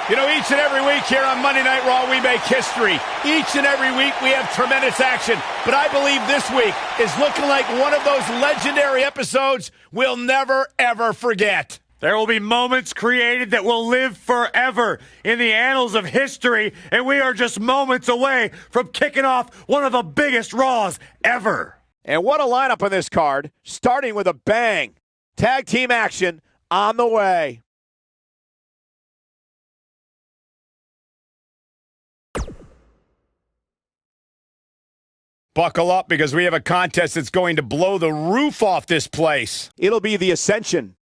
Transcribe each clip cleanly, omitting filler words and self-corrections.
You know, each and every week here on Monday Night Raw, we make history. Each and every week, we have tremendous action. But I believe this week is looking like one of those legendary episodes we'll never, ever forget. There will be moments created that will live forever in the annals of history, and we are just moments away from kicking off one of the biggest Raws ever. And what a lineup on this card, starting with a bang. Tag team action on the way. Buckle up because we have a contest that's going to blow the roof off this place. It'll be the Ascension.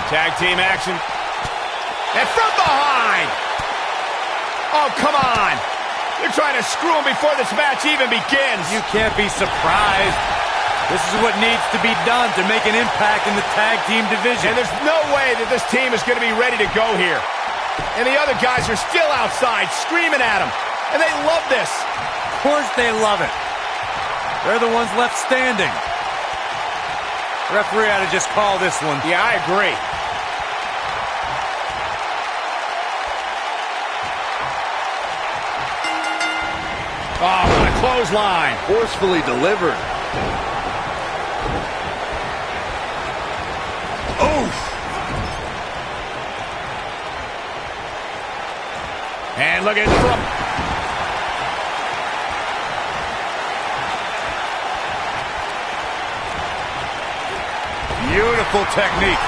Tag team action. And from behind. Oh, come on. They're trying to screw him before this match even begins. You can't be surprised. This is what needs to be done to make an impact in the tag team division. And there's no way that this team is going to be ready to go here. And the other guys are still outside screaming at them. And they love this. Of course they love it. They're the ones left standing. Referee had to just call this one. Yeah, I agree. Oh, what a clothesline. Forcefully delivered. Oof. And look at Trump. Beautiful technique.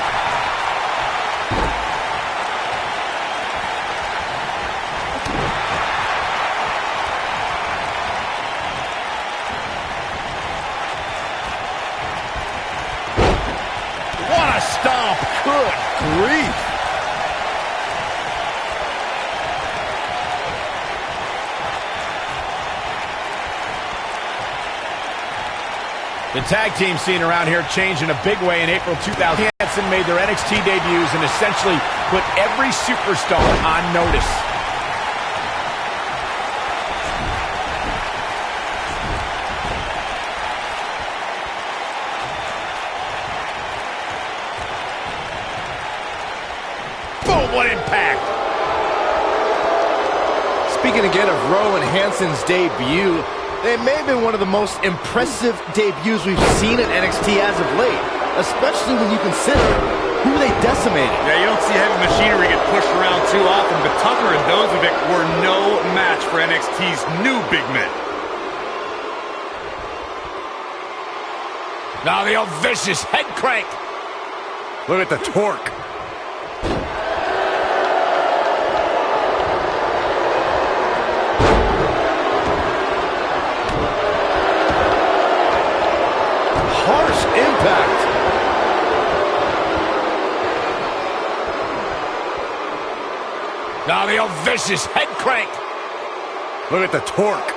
What a stomp. Good grief. The tag team scene around here changed in a big way in April 2000. Hanson made their NXT debuts and essentially put every superstar on notice. Boom, what impact! Speaking again of Rowe and Hanson's debut, they may have been one of the most impressive debuts we've seen in NXT as of late, especially when you consider who they decimated. Yeah, you don't see heavy machinery get pushed around too often, but Tucker and Dozovic were no match for NXT's new big men. Now the old vicious head crank. Look at the torque. Harsh impact. Now the old vicious head crank. Look at the torque.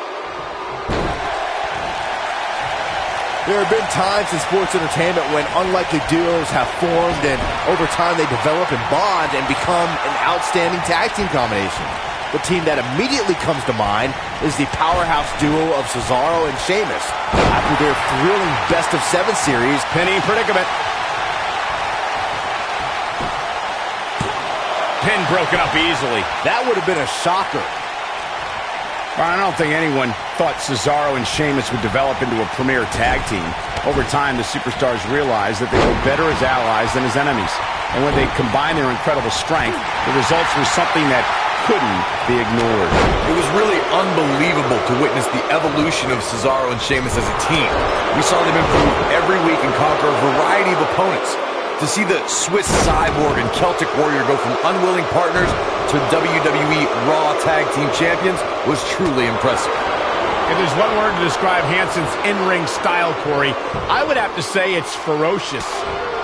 There have been times in sports entertainment when unlikely duos have formed and over time they develop and bond and become an outstanding tag team combination. The team that immediately comes to mind is the powerhouse duo of Cesaro and Sheamus. After their thrilling best-of-7 series, Pinning predicament. Pin broken up easily. that would have been a shocker. I don't think anyone thought Cesaro and Sheamus would develop into a premier tag team. Over time, the superstars realized that they were better as allies than as enemies. And when they combined their incredible strength, the results were something that couldn't be ignored. It was really unbelievable to witness the evolution of Cesaro and Sheamus as a team. We saw them improve every week and conquer a variety of opponents. To see the Swiss Cyborg and Celtic Warrior go from unwilling partners to WWE Raw Tag Team Champions was truly impressive. If there's one word to describe Hanson's in-ring style, Corey, I would have to say it's ferocious.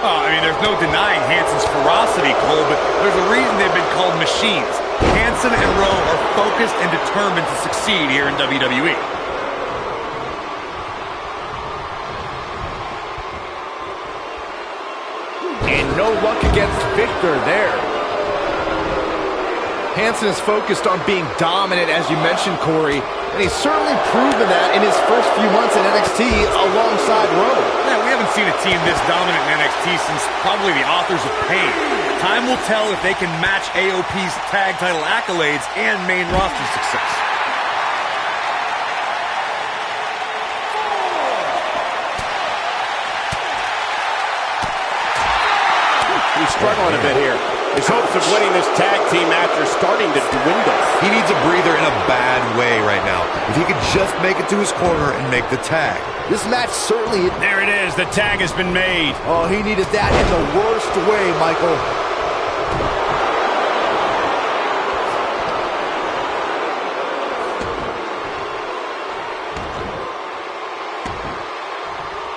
Oh, I mean, there's no denying Hanson's ferocity, Cole, but there's a reason they've been called machines. Hanson and Rowe are focused and determined to succeed here in WWE. luck against Victor there. Hansen is focused on being dominant, as you mentioned, Corey, and he's certainly proven that in his first few months in NXT alongside Rowe. Yeah, we haven't seen a team this dominant in NXT since probably the authors of Pain. Time will tell if they can match AOP's tag title accolades and main roster success. He's struggling a bit here. His hopes of winning this tag team match are starting to dwindle. He needs a breather in a bad way right now. If he could just make it to his corner and make the tag. This match certainly... There it is. The tag has been made. Oh, he needed that in the worst way, Michael.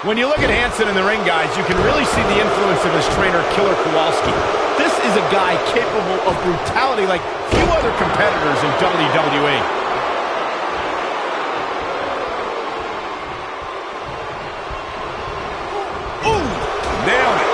When you look at Hansen in the ring, guys, you can really see the influence of his trainer, Killer Kowalski. This is a guy capable of brutality like few other competitors in WWE. Ooh, nailed it.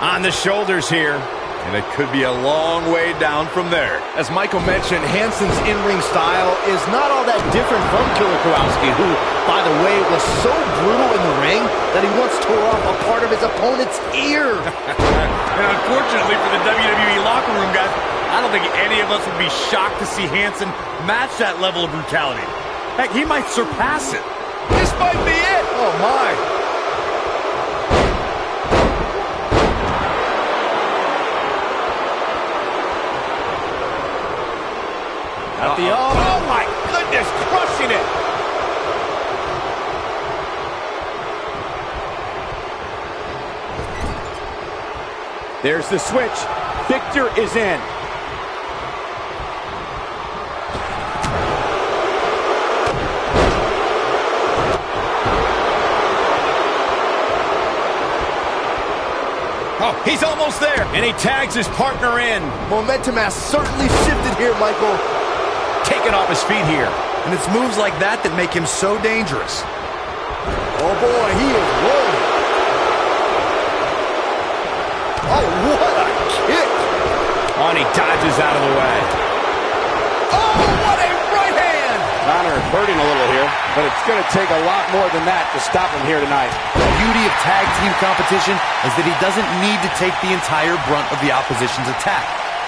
On the shoulders here. And it could be a long way down from there. As Michael mentioned, Hansen's in-ring style is not all that different from Killer Kowalski, who, by the way, was so brutal in the ring that he once tore off a part of his opponent's ear. And unfortunately for the WWE locker room, guys, I don't think any of us would be shocked to see Hansen match that level of brutality. Heck, he might surpass it. This might be it. Oh, my. Oh, my goodness, crushing it. There's the switch. Victor is in. Oh, he's almost there. And he tags his partner in. Momentum has certainly shifted here, Michael. Taken off his feet here. And it's moves like that that make him so dangerous. Oh, boy, he is rolling. Oh, what a kick. Oh, and he dodges out of the way. Oh, what a right hand. Connor hurting a little here, but it's going to take a lot more than that to stop him here tonight. The beauty of tag team competition is that he doesn't need to take the entire brunt of the opposition's attack.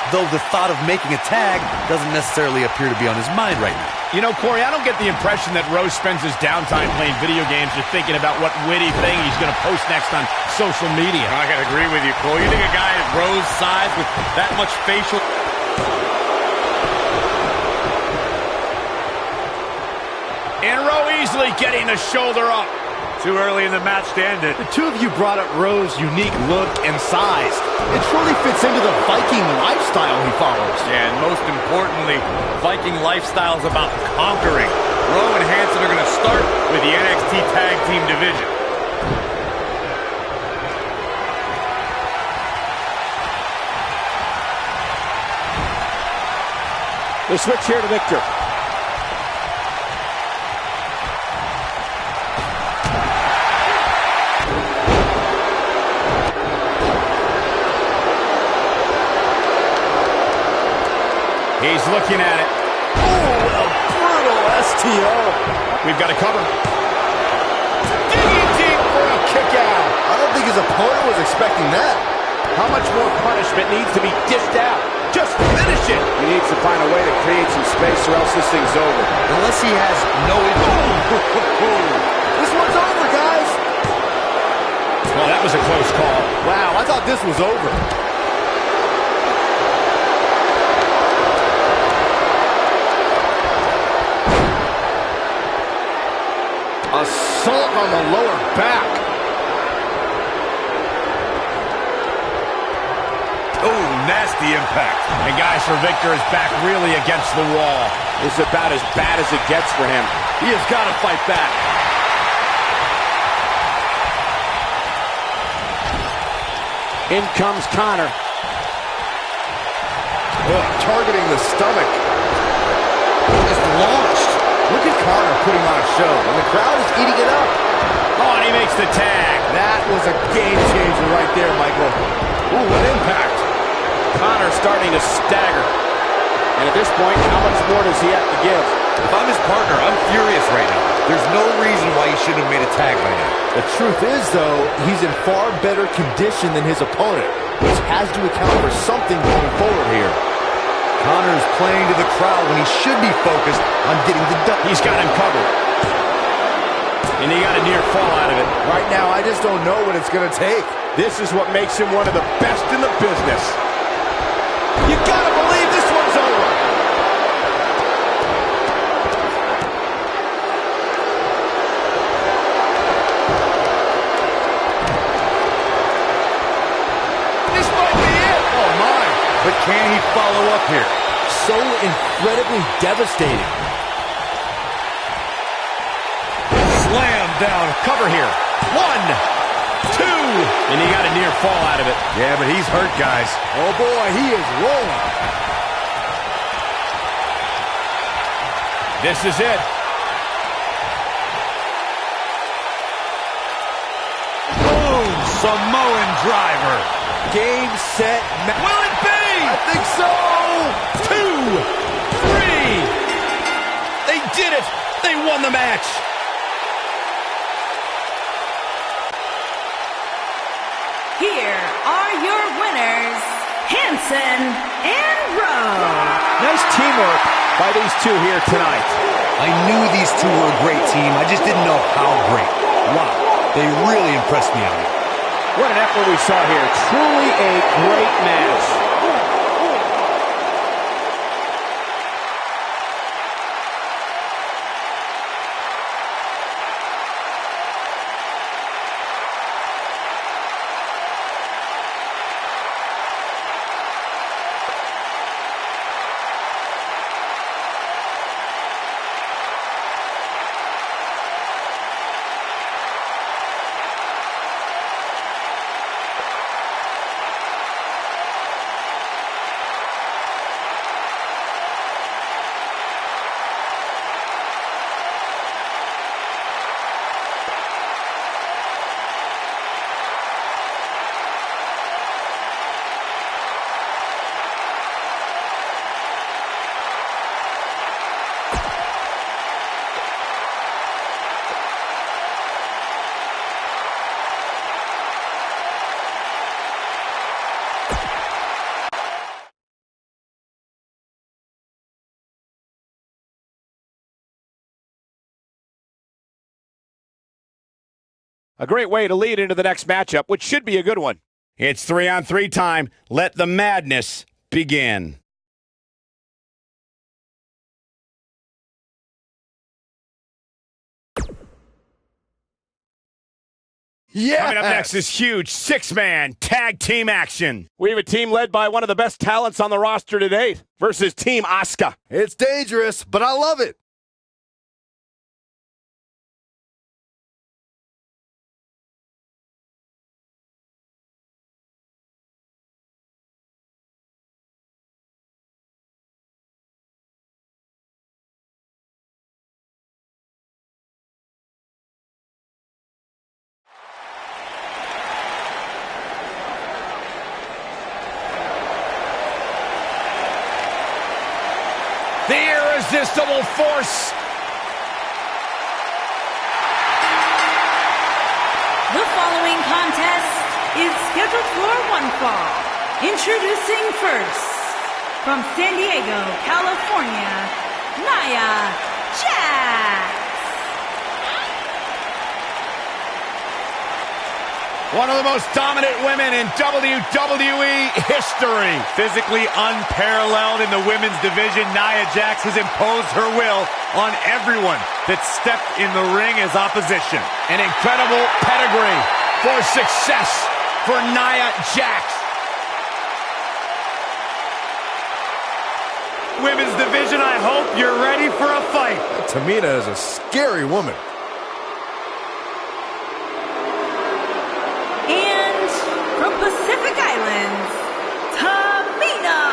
Though the thought of making a tag doesn't necessarily appear to be on his mind right now. You know, Corey, I don't get the impression that Rose spends his downtime playing video games or thinking about what witty thing he's going to post next on social media. I gotta agree with you, Cole. You think a guy at Rose's size with that much facial... And Rowe easily getting the shoulder up. Too early in the match to end it. The two of you brought up Rowe's unique look and size. It truly fits into the Viking lifestyle he follows. Yeah, and most importantly, Viking lifestyle is about conquering. Rowe and Hansen are going to start with the NXT Tag Team division. The switch here to Victor. He's looking at it. Oh, a brutal STO. We've got to cover. Digging deep for a kick out. I don't think his opponent was expecting that. How much more punishment needs to be dished out? Just finish it. He needs to find a way to create some space or else this thing's over. Unless he has no... This one's over, guys. Well, that was a close call. Wow, I thought this was over. Assault on the lower back. Oh, nasty impact. And guys, for Victor is back really against the wall. This is about as bad as it gets for him. He has got to fight back. In comes Connor. Targeting the stomach. Just launched. Look Look at Connor putting on a show, and the crowd is eating it up. Oh, and he makes the tag. That was a game changer right there, Michael. Ooh, what impact. Connor starting to stagger. And at this point, how much more does he have to give? If I'm his partner, I'm furious right now. There's no reason why he shouldn't have made a tag by now. The truth is, though, he's in far better condition than his opponent, which has to account for something going forward here. Connor is playing to the crowd when he should be focused on getting the done. He's got him covered. And he got a near fall out of it. Right now, I just don't know what it's going to take. This is what makes him one of the best in the business. You got to believe this one's over. This might be it. Oh, my. But can he follow up here? So incredibly devastating. Slam down. Cover here. 1, 2. And he got a near fall out of it. Yeah, but he's hurt, guys. Oh, boy, he is rolling. This is it. Boom! Samoan driver. Game, set, match. Will it be? I think so. 2, 3. They did it. They won the match. Here are your winners, Hanson and Rowe. Nice teamwork by these two here tonight. I knew these two were a great team. I just didn't know how great. Wow, they really impressed me out here. What an effort we saw here. Truly a great match. A great way to lead into the next matchup, which should be a good one. It's 3-on-3 time. Let the madness begin. Yeah. Coming up next is huge 6-man tag team action. We have a team led by one of the best talents on the roster to date versus Team Asuka. It's dangerous, but I love it. The irresistible force. The following contest is scheduled for one fall. Introducing first, from San Diego, California, Nia Jax. One of the most dominant women in WWE history. Physically unparalleled in the women's division, Nia Jax has imposed her will on everyone that stepped in the ring as opposition. An incredible pedigree for success for Nia Jax. Women's division, I hope you're ready for a fight. Tamina is a scary woman. And from Pacific Islands, Tamina.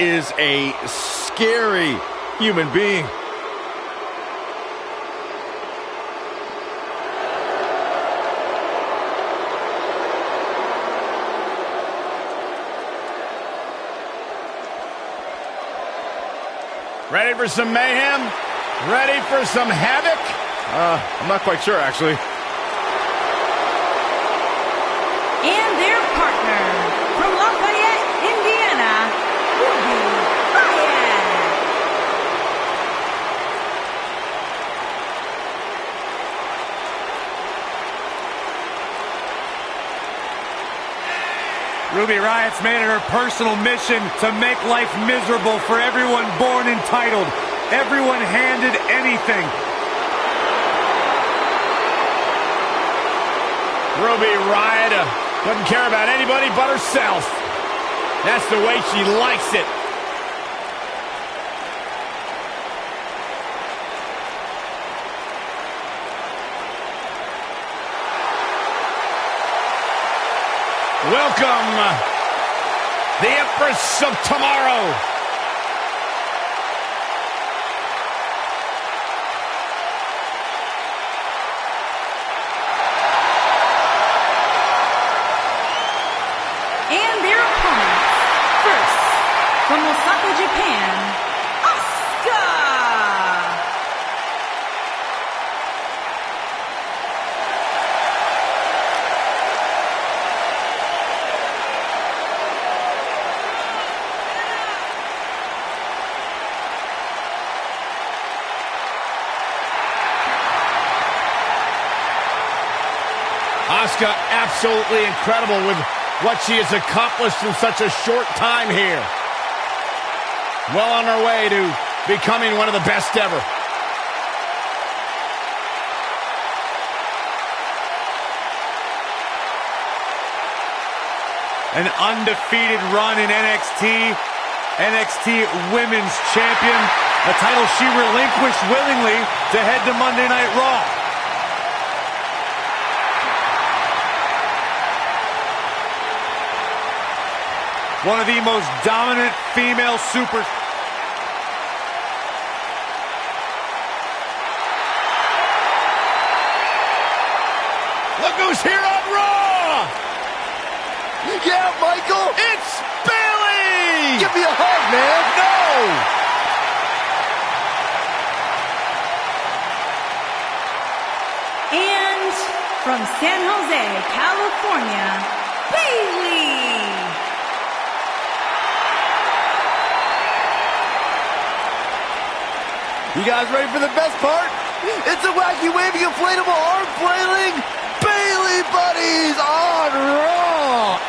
is a scary human being. Ready for some mayhem? Ready for some havoc? I'm not quite sure, actually. And their partner, from Lafayette, Indiana, Ruby Riott. Ruby Riott's made it her personal mission to make life miserable for everyone born entitled, everyone handed anything. Ruby Riott doesn't care about anybody but herself. That's the way she likes it. Welcome, the Empress of Tomorrow. And their opponents, first, from Osaka, Japan, Asuka. Asuka absolutely incredible with what she has accomplished in such a short time here. Well on her way to becoming one of the best ever. An undefeated run in NXT, NXT Women's Champion, a title she relinquished willingly to head to Monday Night Raw. One of the most dominant female super... Look who's here on Raw! Yeah, Michael! It's Bayley! Give me a hug, man! And from San Jose, California, Bayley. You guys ready for the best part? It's a wacky, waving, inflatable arm flailing Bayley buddies on Raw!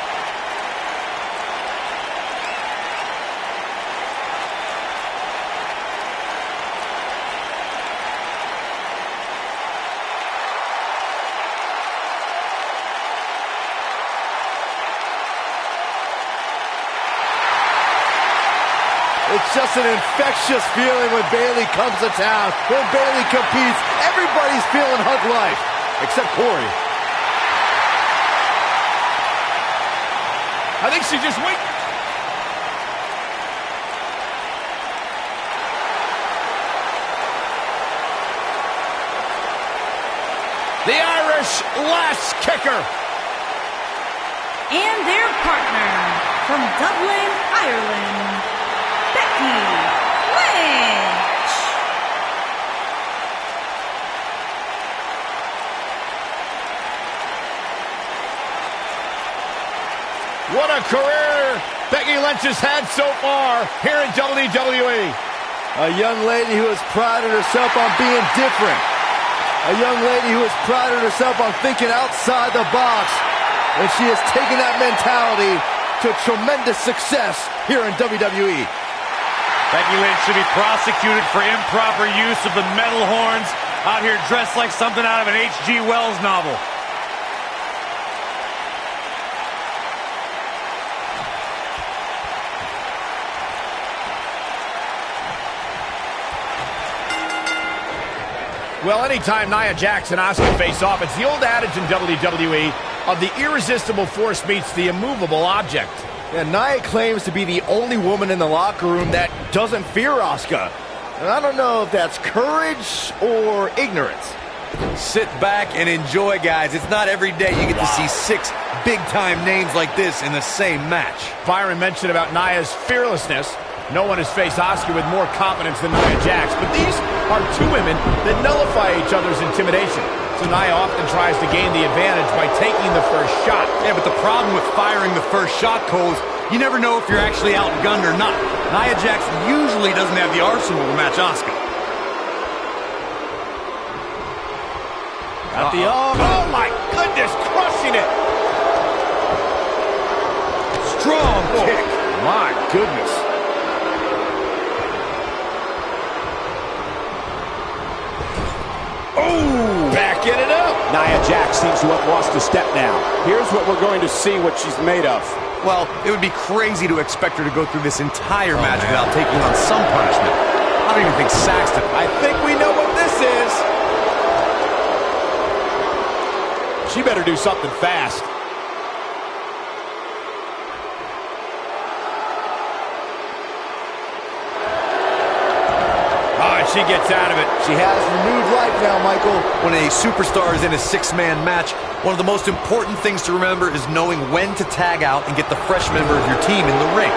It's just an infectious feeling when Bayley comes to town. When Bayley competes, everybody's feeling hug life. Except Corey. I think she just went. The Irish lass kicker. And their partner, from Dublin, Ireland, Becky Lynch. What a career Becky Lynch has had so far here in WWE. A young lady who has prided herself on being different. A young lady who has prided herself on thinking outside the box. And she has taken that mentality to tremendous success here in WWE. Becky Lynch should be prosecuted for improper use of the metal horns, out here dressed like something out of an H.G. Wells novel. Well, anytime Nia Jax and Asuka face off, it's the old adage in WWE of the irresistible force meets the immovable object. Yeah, Nia claims to be the only woman in the locker room that doesn't fear Asuka. And I don't know if that's courage or ignorance. Sit back and enjoy, guys. It's not every day you get to see 6 big-time names like this in the same match. Byron mentioned about Nia's fearlessness. No one has faced Asuka with more confidence than Nia Jax, but these are two women that nullify each other's intimidation. So Nia often tries to gain the advantage by taking the first shot. Yeah, but the problem with firing the first shot, Cole, is you never know if you're actually outgunned or not. Nia Jax usually doesn't have the arsenal to match Asuka. Oh my goodness, crushing it! Strong kick. My goodness. Oh! Backing it up. Nia Jax seems to have lost a step now. Here's what we're going to see what she's made of. Well, it would be crazy to expect her to go through this entire match without taking on some punishment. I don't even think Saxton. I think we know what this is. She better do something fast. She gets out of it. She has renewed life now, Michael. When a superstar is in a 6-man match, one of the most important things to remember is knowing when to tag out and get the fresh member of your team in the ring.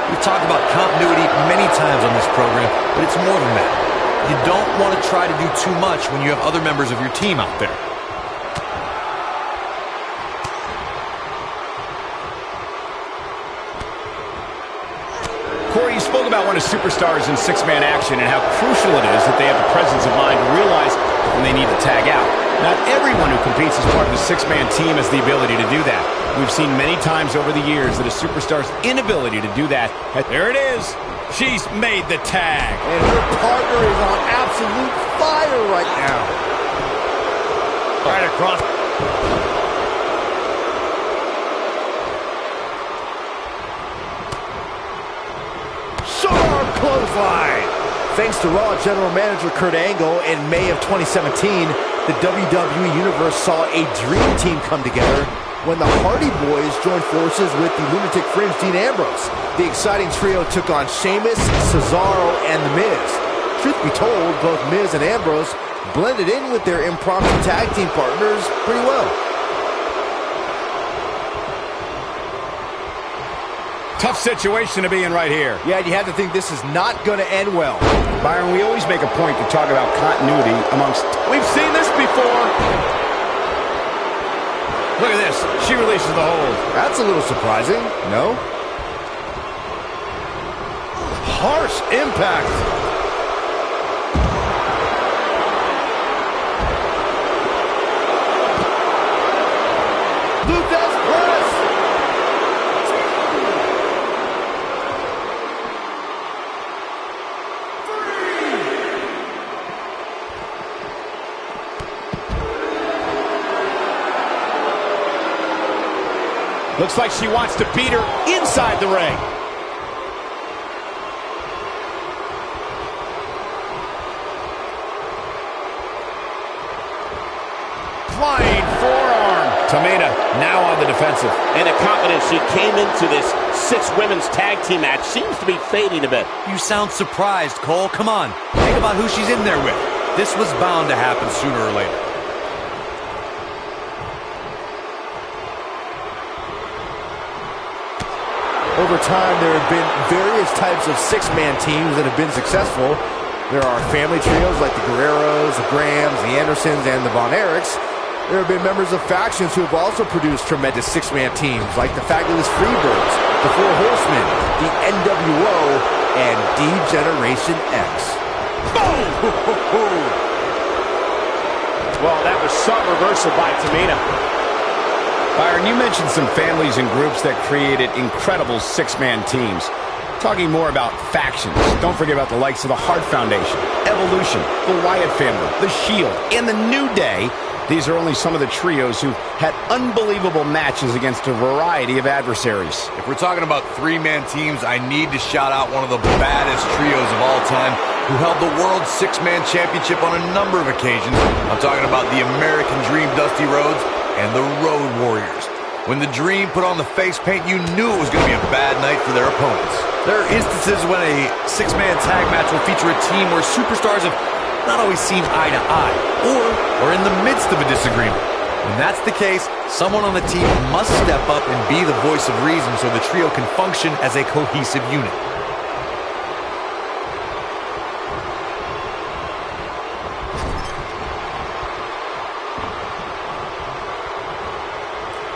We've talked about continuity many times on this program, but it's more than that. You don't want to try to do too much when you have other members of your team out there. Corey, you spoke about one of superstars in 6-man action and how crucial it is that they have the presence of mind to realize when they need to tag out. Not everyone who competes as part of the 6-man team has the ability to do that. We've seen many times over the years that a superstar's inability to do that. There it is. She's made the tag. And her partner is on absolute fire right now. Right across. Sharp clothesline. Thanks to Raw General Manager Kurt Angle in May of 2017, the WWE Universe saw a dream team come together when the Hardy Boys joined forces with the Lunatic Fringe Dean Ambrose. The exciting trio took on Sheamus, Cesaro, and The Miz. Truth be told, both Miz and Ambrose blended in with their impromptu tag team partners pretty well. Tough situation to be in right here. Yeah, you have to think this is not going to end well. Byron, we always make a point to talk about continuity amongst... We've seen this before. Look at this. She releases the hold. That's a little surprising, no? Harsh impact. Luthez press. Looks like she wants to beat her inside the ring. Flying forearm. Tamina now on the defensive. And the confidence she came into this 6-women's tag team match seems to be fading a bit. You sound surprised, Cole. Come on. Think about who she's in there with. This was bound to happen sooner or later. Over time, there have been various types of 6-man teams that have been successful. There are family trios like the Guerreros, the Grahams, the Andersons, and the Von Erichs. There have been members of factions who have also produced tremendous 6-man teams like the Fabulous Freebirds, the Four Horsemen, the NWO, and D-Generation X. Boom! Well, that was some reversal by Tamina. Byron, you mentioned some families and groups that created incredible 6-man teams. Talking more about factions, don't forget about the likes of the Hart Foundation, Evolution, the Wyatt family, the Shield, and the New Day. These are only some of the trios who had unbelievable matches against a variety of adversaries. If we're talking about 3-man teams, I need to shout out one of the baddest trios of all time who held the World 6-Man Championship on a number of occasions. I'm talking about the American Dream Dusty Rhodes and the Road Warriors. When the Dream put on the face paint, you knew it was going to be a bad night for their opponents. There are instances when a six-man tag match will feature a team where superstars have not always seen eye to eye, or are in the midst of a disagreement. When that's the case, someone on the team must step up and be the voice of reason so the trio can function as a cohesive unit.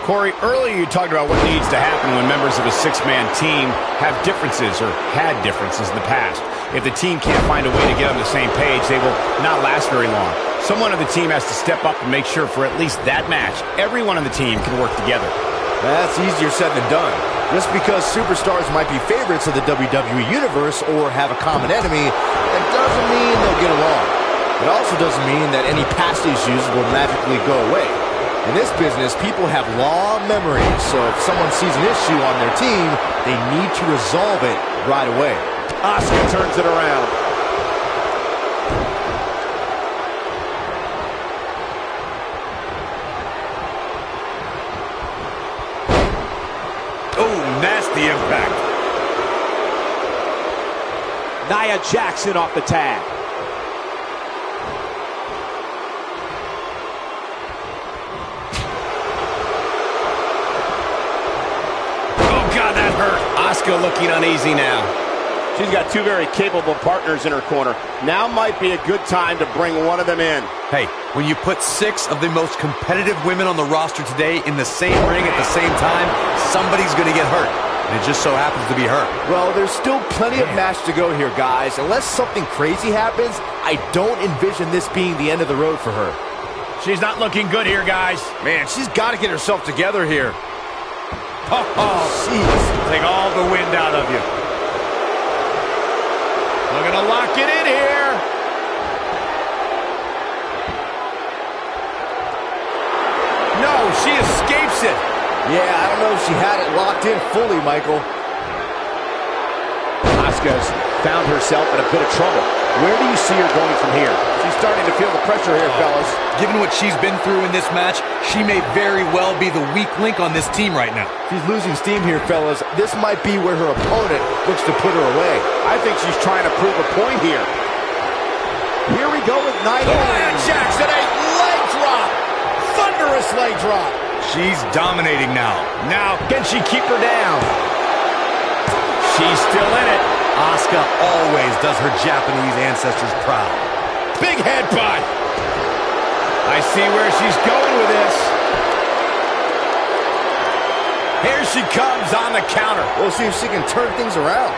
Corey, earlier you talked about what needs to happen when members of a six-man team have differences or had differences in the past. If the team can't find a way to get on the same page, they will not last very long. Someone on the team has to step up and make sure for at least that match, everyone on the team can work together. That's easier said than done. Just because superstars might be favorites of the WWE Universe or have a common enemy, that doesn't mean they'll get along. It also doesn't mean that any past issues will magically go away. In this business, people have long memories, so if someone sees an issue on their team, they need to resolve it right away. Asuka turns it around. Oh, nasty impact. Nia Jackson off the tag. Asuka looking uneasy now. She's got two very capable partners in her corner. Now might be a good time to bring one of them in. Hey, when you put 6 of the most competitive women on the roster today in the same ring at the same time, somebody's going to get hurt. And it just so happens to be her. Well, there's still plenty of match to go here, guys. Unless something crazy happens, I don't envision this being the end of the road for her. She's not looking good here, guys. Man, she's got to get herself together here. Oh, jeez. Take all the wind out of you. Looking to lock it in here. No, she escapes it. Yeah, I don't know if she had it locked in fully, Michael. Asuka's found herself in a bit of trouble. Where do you see her going from here? She's starting to feel the pressure here, fellas. Given what she's been through in this match, she may very well be the weak link on this team right now. She's losing steam here, fellas. This might be where her opponent looks to put her away. I think she's trying to prove a point here. Here we go with Nia Jackson, a leg drop. Thunderous leg drop. She's dominating now. Now, can she keep her down? She's still in it. Asuka always does her Japanese ancestors proud. Big headbutt. I see where she's going with this. Here she comes on the counter. We'll see if she can turn things around.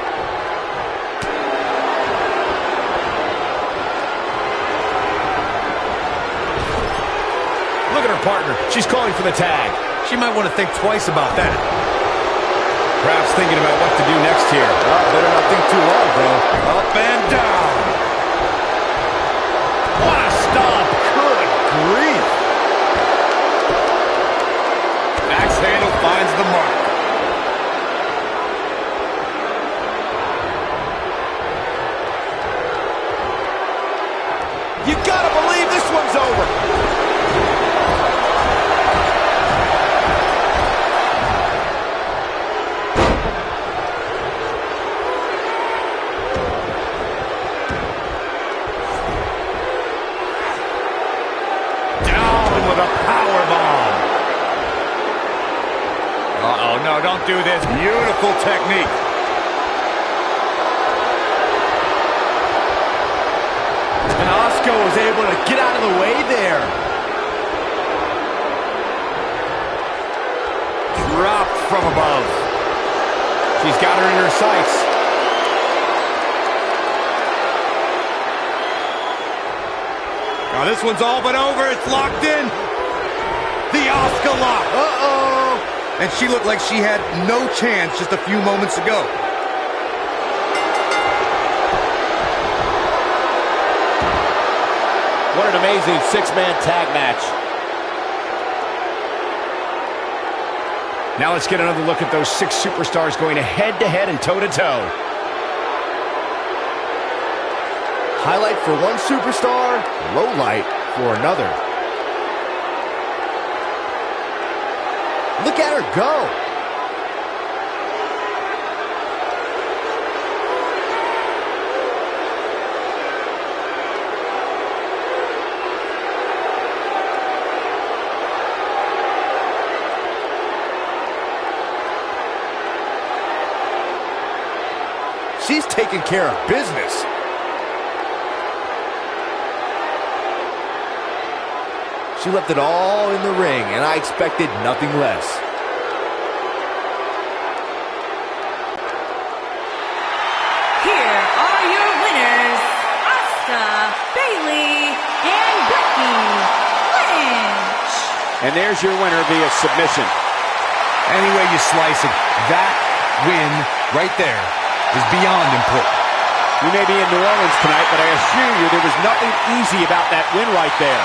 Look at her partner. She's calling for the tag. She might want to think twice about that. Perhaps thinking about what to do next here. Oh, better not think too long, bro. Up and down. What a stomp. Good grief. Axe handle finds the mark. You gotta believe this one's over. No, don't do this. Beautiful technique. And Asuka was able to get out of the way there. Dropped from above. She's got her in her sights. Now this one's all but over. It's locked in. The Asuka lock. Uh-oh. And she looked like she had no chance just a few moments ago. What an amazing six-man tag match. Now let's get another look at those 6 superstars going head-to-head and toe-to-toe. Highlight for one superstar, low light for another. Look at her go. She's taking care of business. She left it all in the ring, and I expected nothing less. Here are your winners, Asuka, Bayley, and Becky Lynch. And there's your winner via submission. Any way you slice it, that win right there is beyond important. We may be in New Orleans tonight, but I assure you there was nothing easy about that win right there.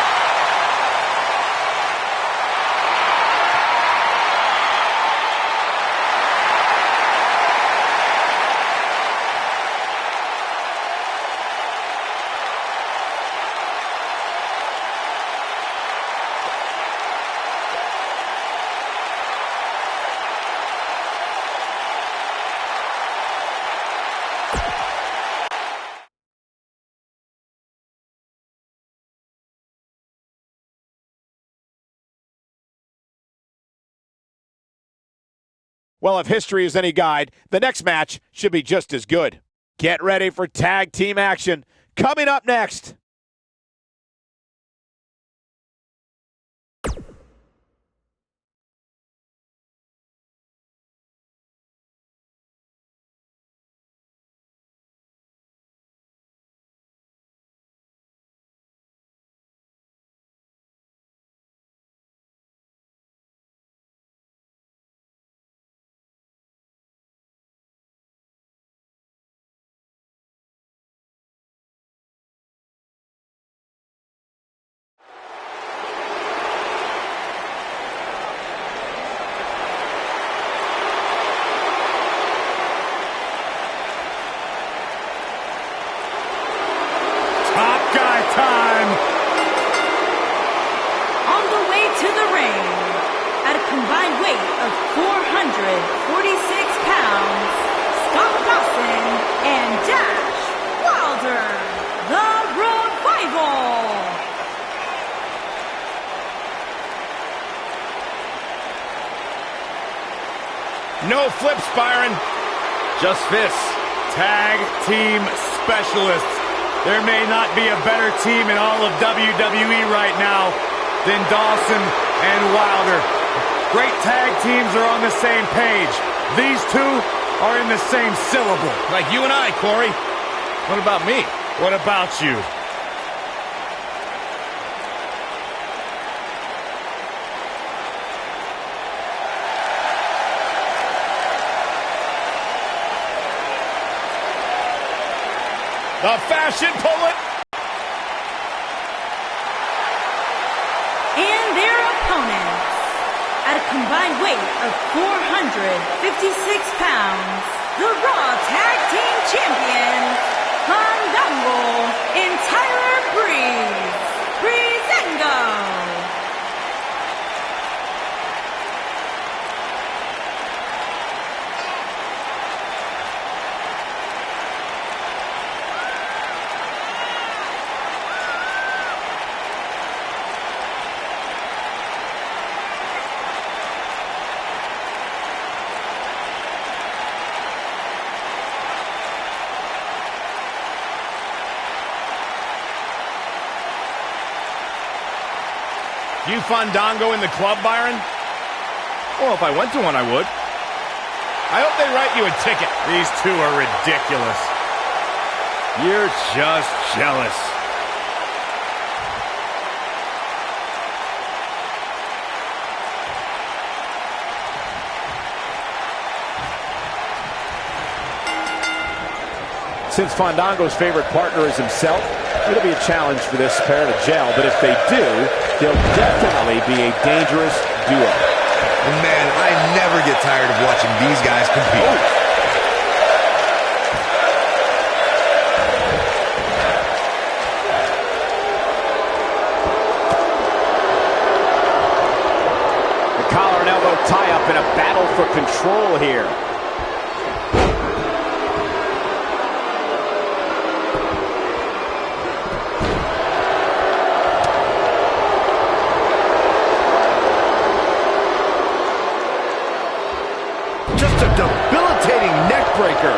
Well, if history is any guide, the next match should be just as good. Get ready for tag team action. Coming up next. Time. On the way to the ring, at a combined weight of 446 pounds, Scott Dawson and Dash Wilder, the Revival. No flips, Byron. Just fists. Tag team specialists. There may not be a better team in all of WWE right now than Dawson and Wilder. Great tag teams are on the same page. These two are in the same syllable. Like you and I, Corey. What about me? What about you? The fashion pullet. And their opponents, at a combined weight of 456 pounds, the Raw Tag Team Champions, Fandango and Tyler Breeze, Breezango. You Fandango in the club, Byron? Well, if I went to one, I would. I hope they write you a ticket. These two are ridiculous. You're just jealous. Since Fandango's favorite partner is himself, it'll be a challenge for this pair to gel. But if they do, they'll definitely be a dangerous duo. And man, I never get tired of watching these guys compete. The collar and elbow tie control here. Just a debilitating neck breaker.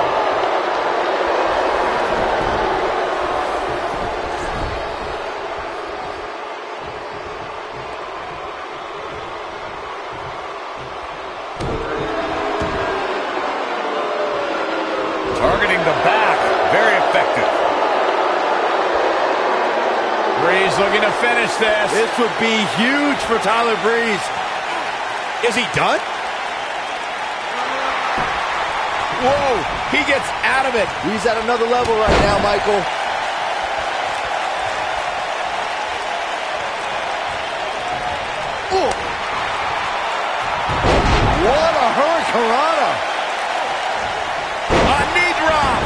Targeting the back. Very effective. Breeze looking to finish this. This would be huge for Tyler Breeze. Is he done? Whoa, he gets out of it. He's at another level right now, Michael. Ooh. What a hurricanrana. A knee drop.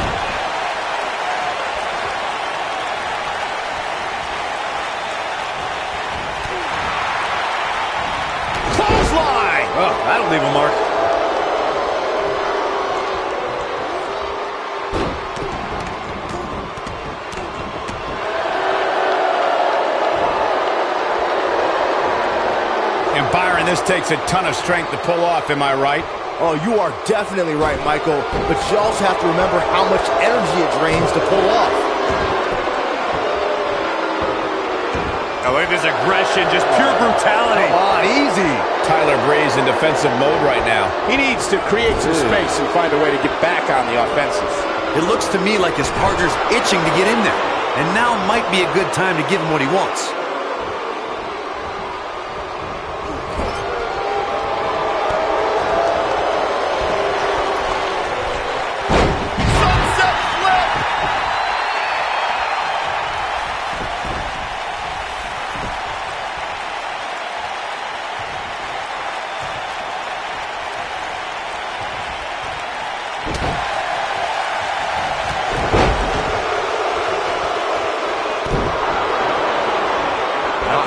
Clothesline. Oh, that'll leave a mark. Byron, this takes a ton of strength to pull off, am I right? Oh, you are definitely right, Michael. But you also have to remember how much energy it drains to pull off. Oh, look at this aggression, just pure brutality. Come on, easy. Tyler Breeze in defensive mode right now. He needs to create some space and find a way to get back on the offensive. It looks to me like his partner's itching to get in there. And now might be a good time to give him what he wants.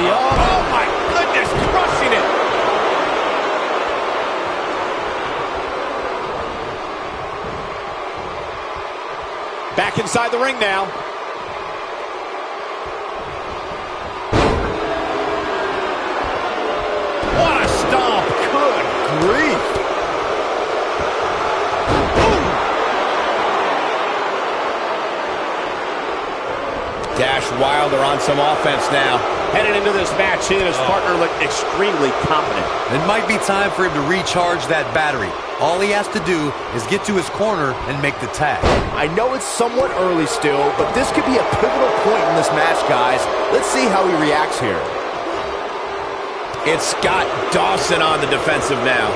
Oh my goodness, crushing it. Back inside the ring now. What a stomp. Good grief. Dash Wilder on some offense now. Headed into this match, he and his partner look extremely confident. It might be time for him to recharge that battery. All he has to do is get to his corner and make the tag. I know it's somewhat early still, but this could be a pivotal point in this match, guys. Let's see how he reacts here. It's Scott Dawson on the defensive now.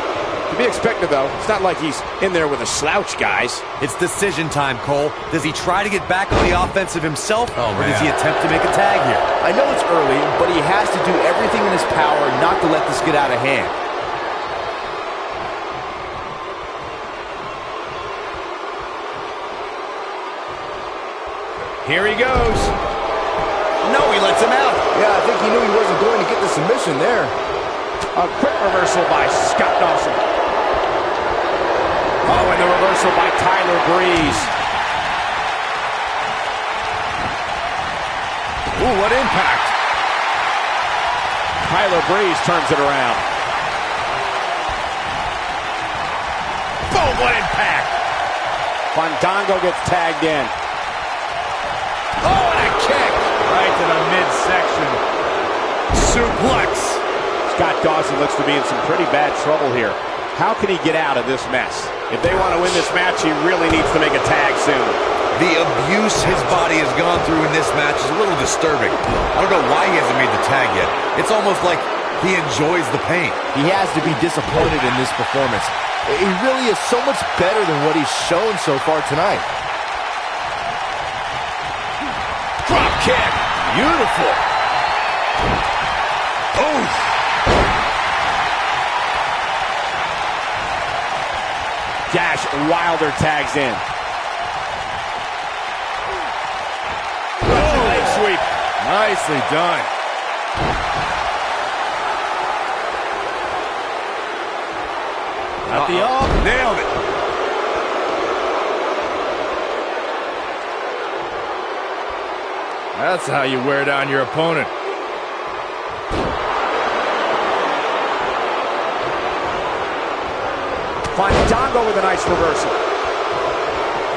To be expected, though. It's not like he's in there with a slouch, guys. It's decision time, Cole. Does he try to get back on the offensive himself, or does he attempt to make a tag here? I know it's early, but he has to do everything in his power not to let this get out of hand. Here he goes. No, he lets him out. Yeah, I think he knew he wasn't going to get the submission there. A quick reversal by Scott Dawson. Oh, and the reversal by Tyler Breeze. Ooh, what impact. Tyler Breeze turns it around. Boom, what impact. Fandango gets tagged in. Oh, and a kick. Right to the midsection. Suplex. Scott Dawson looks to be in some pretty bad trouble here. How can he get out of this mess? If they want to win this match, he really needs to make a tag soon. The abuse his body has gone through in this match is a little disturbing. I don't know why he hasn't made the tag yet. It's almost like he enjoys the pain. He has to be disappointed in this performance. He really is so much better than what he's shown so far tonight. Drop kick. Beautiful. Oof. Dash Wilder tags in. Oh, leg sweep. Nicely done. Got the up. Nailed it. That's how you wear down your opponent. Fandango with a nice reversal.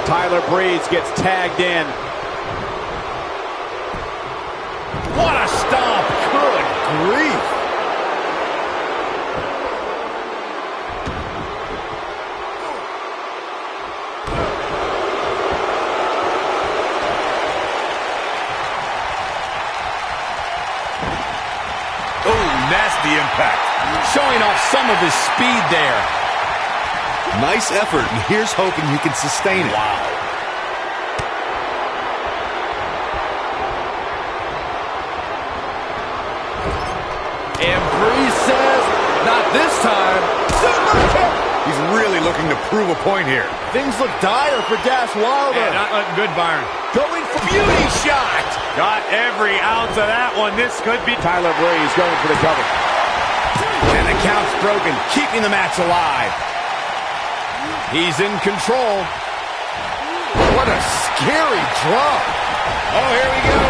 Tyler Breeze gets tagged in. What a stomp. Good grief. Nasty impact. Showing off some of his speed there. Nice effort, and here's hoping he can sustain it. Wow. And Breeze says, not this time. Super kick. He's really looking to prove a point here. Things look dire for Dash Wilder. Yeah, not looking good, Byron. Going for beauty shot. Got every ounce of that one. This could be... Tyler Breeze going for the cover. And the count's broken, keeping the match alive. He's in control. What a scary drop. Oh, here we go.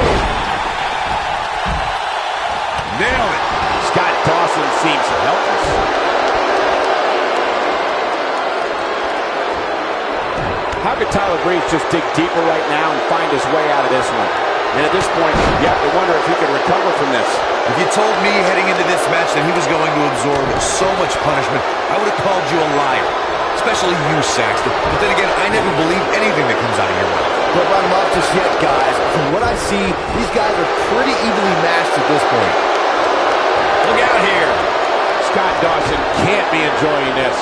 Nailed it. Scott Dawson seems helpless. How could Tyler Breeze just dig deeper right now and find his way out of this one? And at this point, you have to wonder if he can recover from this. If you told me heading into this match that he was going to absorb so much punishment, I would have called you a liar. Especially you, Saxton. But then again, I never believe anything that comes out of your mouth. Don't run him up just yet, guys. From what I see, these guys are pretty evenly matched at this point. Look out here. Scott Dawson can't be enjoying this.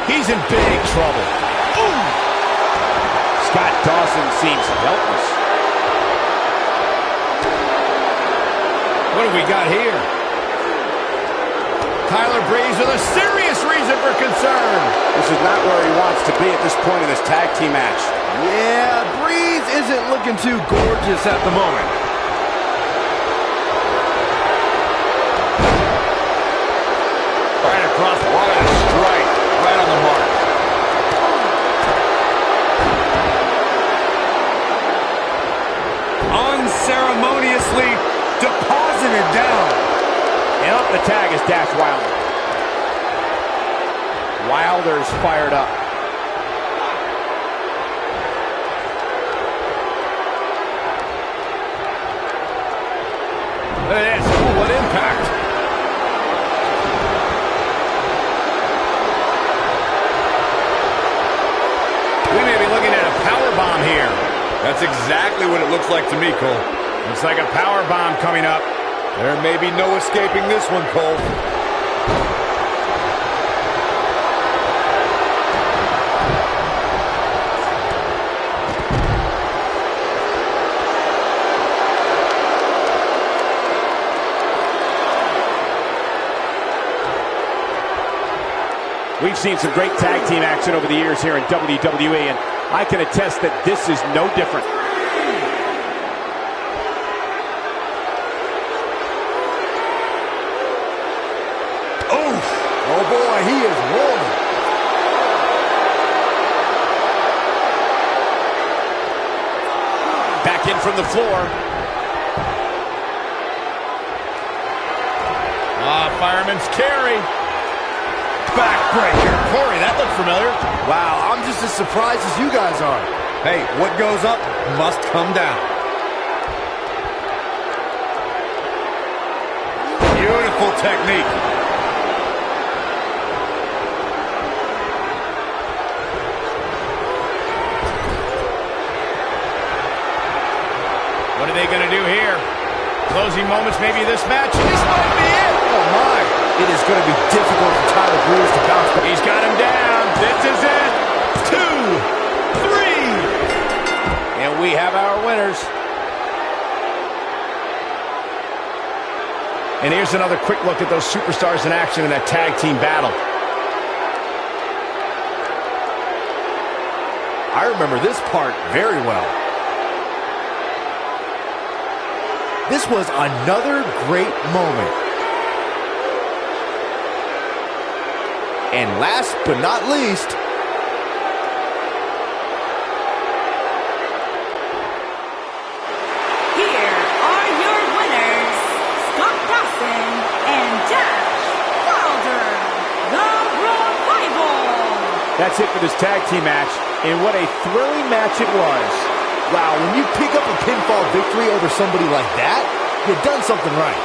He's in big trouble. Ooh. Scott Dawson seems helpless. What have we got here? Tyler Breeze with a serious reason for concern. This is not where he wants to be at this point in this tag team match. Yeah, Breeze isn't looking too gorgeous at the moment. Right across. What a strike. Right on the mark. Unceremoniously deposited down. And up the tag is Dash Wilder. Wilder's fired up. Look at this. Ooh, what impact. We may be looking at a powerbomb here. That's exactly what it looks like to me, Cole. Looks like a powerbomb coming up. There may be no escaping this one, Cole. We've seen some great tag team action over the years here in WWE, and I can attest that this is no different. Oh boy, he is rolling. Back in from the floor. Fireman's carry. Backbreaker. Corey, that looked familiar. Wow, I'm just as surprised as you guys are. Hey, what goes up must come down. Beautiful technique. What are they going to do here? Closing moments, maybe this match. This might be it. Oh my. It is going to be difficult for Tyler Breeze to bounce back. He's got him down. This is it. 2, 3. And we have our winners. And here's another quick look at those superstars in action in that tag team battle. I remember this part very well. This was another great moment. And last but not least, here are your winners, Scott Dawson and Dash Wilder, the Revival. That's it for this tag team match, and what a thrilling match it was. wow, when you pick up a pinfall victory over somebody like that, you've done something right.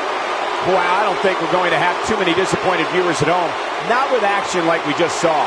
Boy, I don't think we're going to have too many disappointed viewers at home. Not with action like we just saw.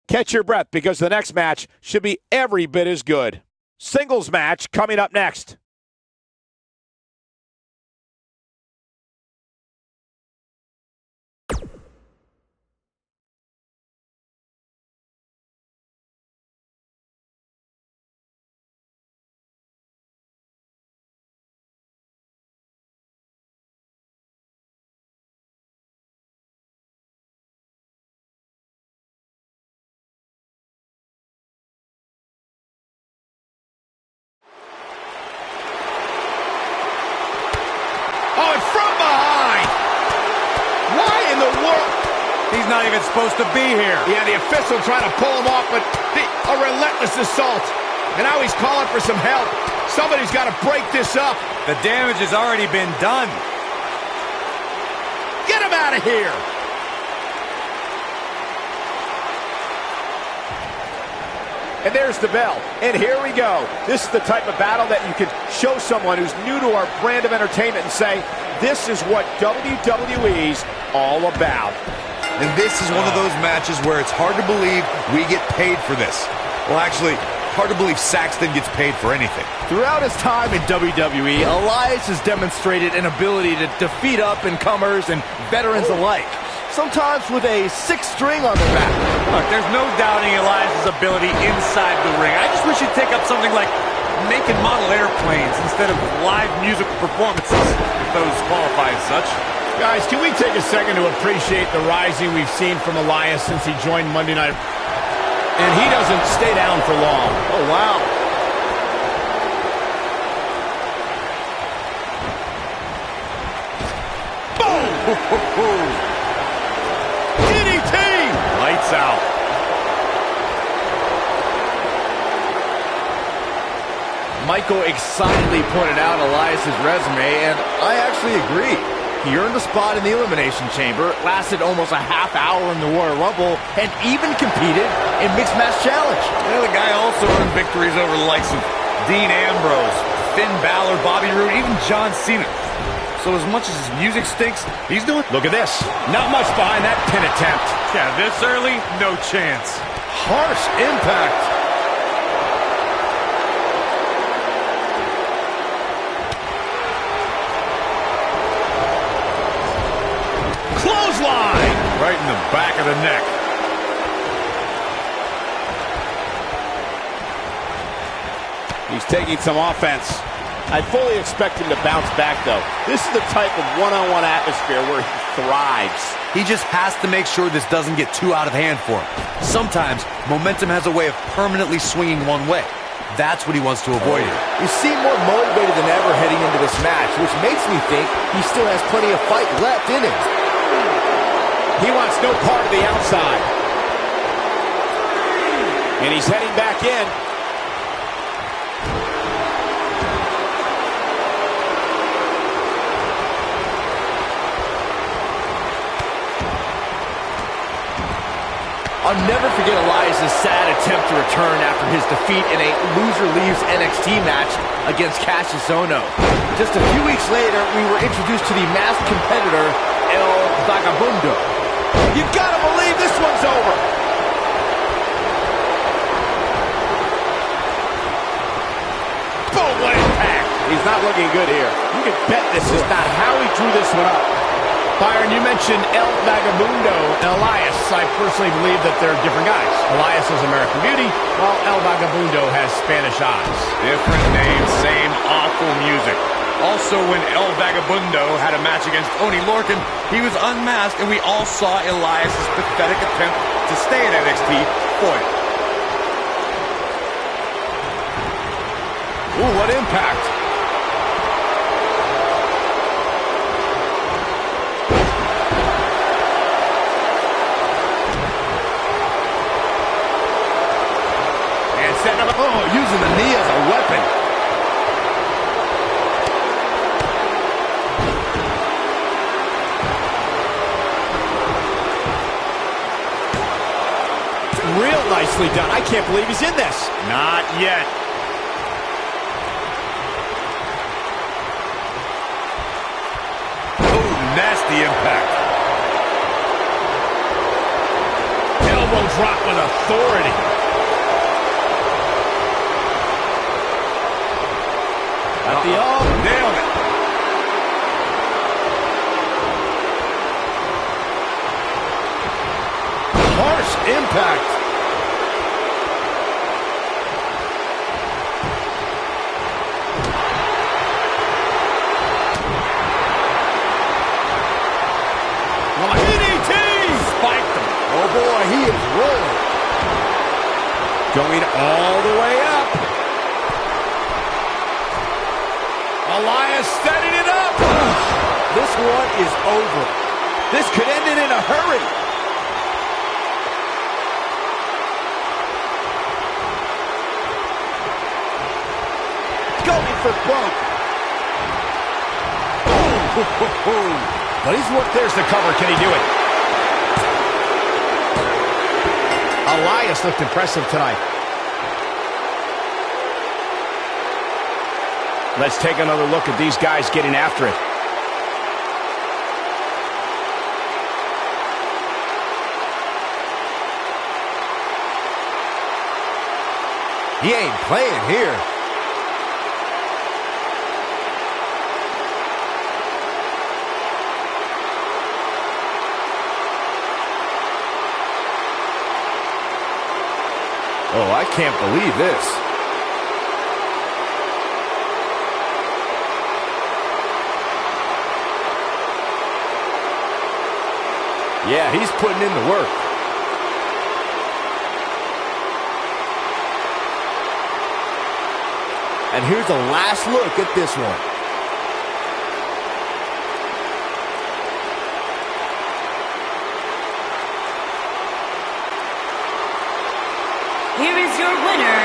Catch your breath because the next match should be every bit as good. Singles match coming up next. Oh, and from behind! Why in the world? He's not even supposed to be here. Yeah, the official trying to pull him off, but a relentless assault. And now he's calling for some help. Somebody's got to break this up. The damage has already been done. Get him out of here! And there's the bell. And here we go. This is the type of battle that you can show someone who's new to our brand of entertainment and say, this is what WWE's all about. And this is one of those matches where it's hard to believe we get paid for this. Well, actually, hard to believe Saxton gets paid for anything. Throughout his time in WWE, Elias has demonstrated an ability to defeat up-and-comers and veterans alike, sometimes with a sixth string on their back. Look, there's no doubting Elias' ability inside the ring. I just wish he'd take up something like make and model airplanes instead of live musical performances, if those qualify as such. Guys, can we take a second to appreciate the rising we've seen from Elias since he joined Monday Night? And he doesn't stay down for long. Oh, wow. Boom! DDT! Lights out. Michael excitedly pointed out Elias' resume, and I actually agree. He earned a spot in the Elimination Chamber, lasted almost a half hour in the Royal Rumble, and even competed in Mixed Match Challenge. Yeah, the guy also earned victories over the likes of Dean Ambrose, Finn Balor, Bobby Roode, even John Cena. So as much as his music stinks, he's doing... Look at this. Not much behind that pin attempt. Yeah, this early, no chance. Harsh impact. Clothesline! Right in the back of the neck. He's taking some offense. I fully expect him to bounce back, though. This is the type of one-on-one atmosphere where he thrives. He just has to make sure this doesn't get too out of hand for him. Sometimes, momentum has a way of permanently swinging one way. That's what he wants to avoid here. You seem more motivated than ever heading into this match, which makes me think he still has plenty of fight left in him. He wants no part of the outside. And he's heading back in. I'll never forget Elias' sad attempt to return after his defeat in a loser leaves NXT match against Cassius Ohno. Just a few weeks later, we were introduced to the masked competitor, El Vagabundo. You've got to believe this one's over. Boom, what impact. He's not looking good here. You can bet this is not how he drew this one up. Byron, you mentioned El Vagabundo and Elias. I personally believe that they're different guys. Elias is American Beauty, while El Vagabundo has Spanish eyes. Different names, same awful music. Also, when El Vagabundo had a match against Oney Lorcan, he was unmasked, and we all saw Elias' pathetic attempt to stay at NXT foiled. Ooh, what impact. Oh, using the knee as a weapon. Real nicely done. I can't believe he's in this. Not yet. Oh, nasty impact. Elbow drop with authority. At the nailed it. Harsh impact. DDT! Spiked him. Oh boy, he is rolling. Going all the way up. Elias setting it up. This one is over. This could end it in a hurry. Going for broke. But he's worked. There's the cover. Can he do it? Elias looked impressive tonight. Let's take another look at these guys getting after it. He ain't playing here. Oh, I can't believe this. Yeah, he's putting in the work. And here's a last look at this one. Here is your winner,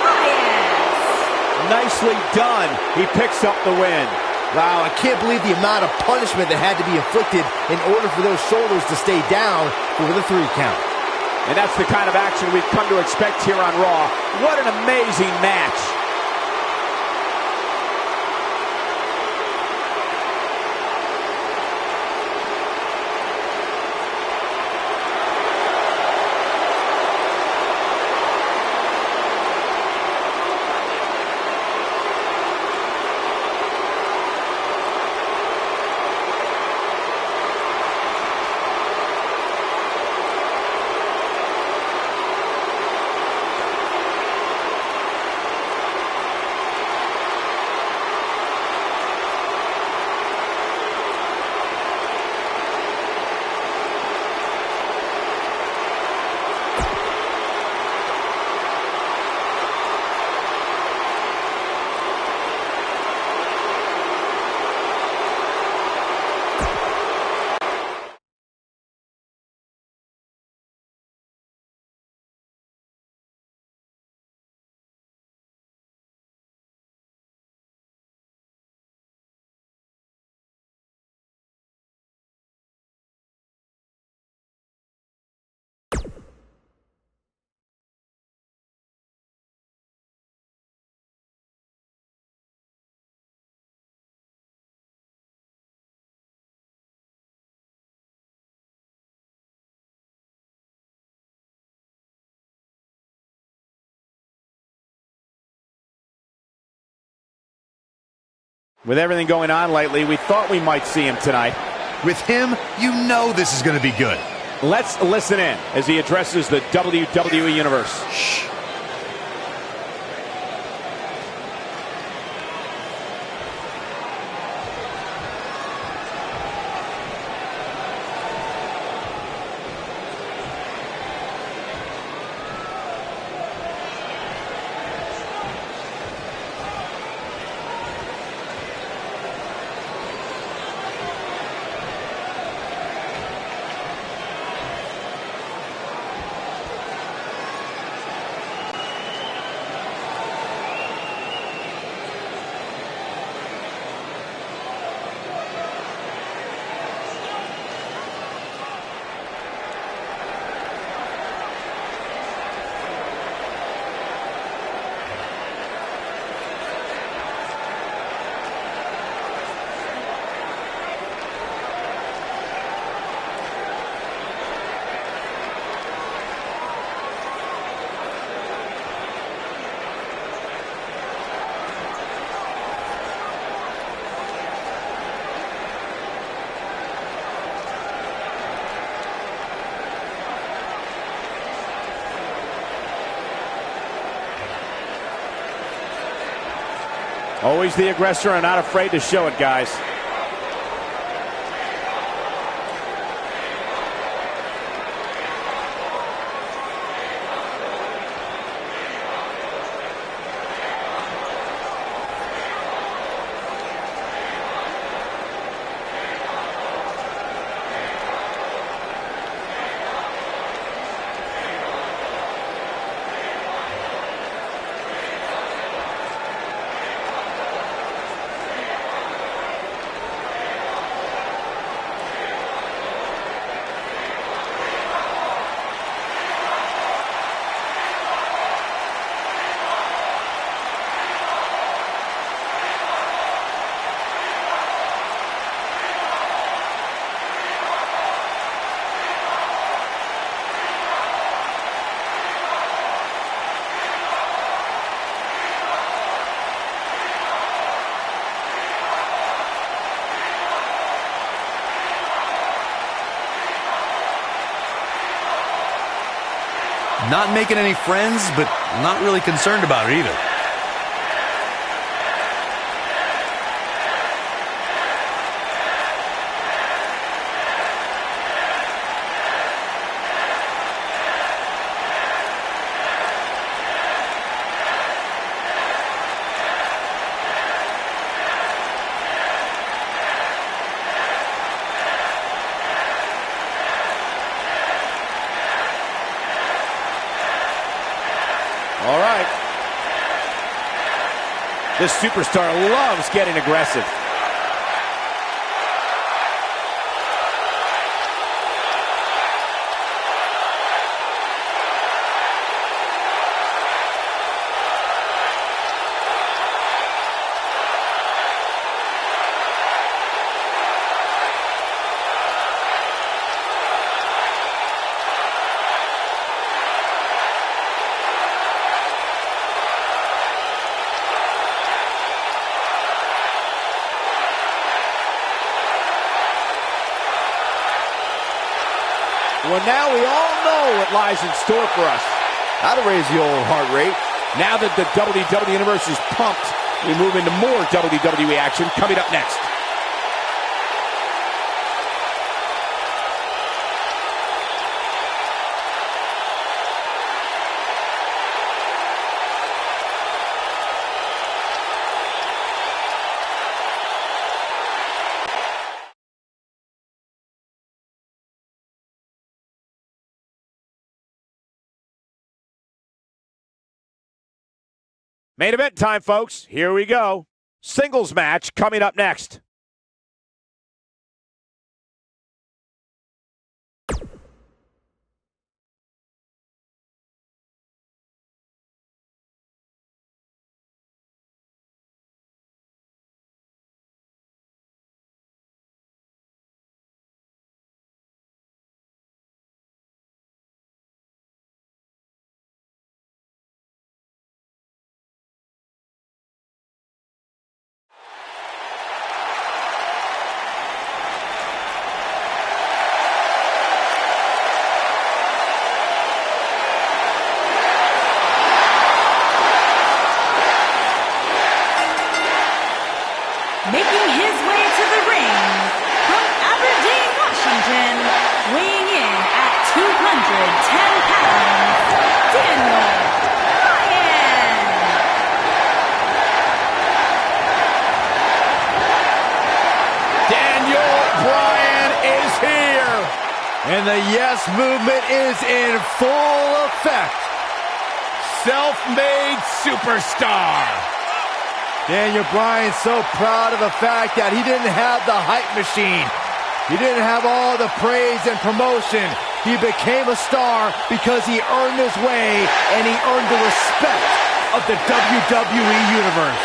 Elias. Nicely done. He picks up the win. Wow, I can't believe the amount of punishment that had to be inflicted in order for those shoulders to stay down for the 3 count. And that's the kind of action we've come to expect here on Raw. What an amazing match. With everything going on lately, we thought we might see him tonight. With him, you know this is going to be good. Let's listen in as he addresses the WWE Universe. Shh. Always the aggressor and not afraid to show it, guys. Not making any friends, but not really concerned about it either. All right. This superstar loves getting aggressive. Well, now we all know what lies in store for us. That'll raise the old heart rate. Now that the WWE Universe is pumped, we move into more WWE action coming up next. Main event time, folks. Here we go. Singles match coming up next. Bryan is here. And the yes movement is in full effect. Self-made superstar. Daniel Bryan's so proud of the fact that he didn't have the hype machine. He didn't have all the praise and promotion. He became a star because he earned his way and he earned the respect of the WWE Universe.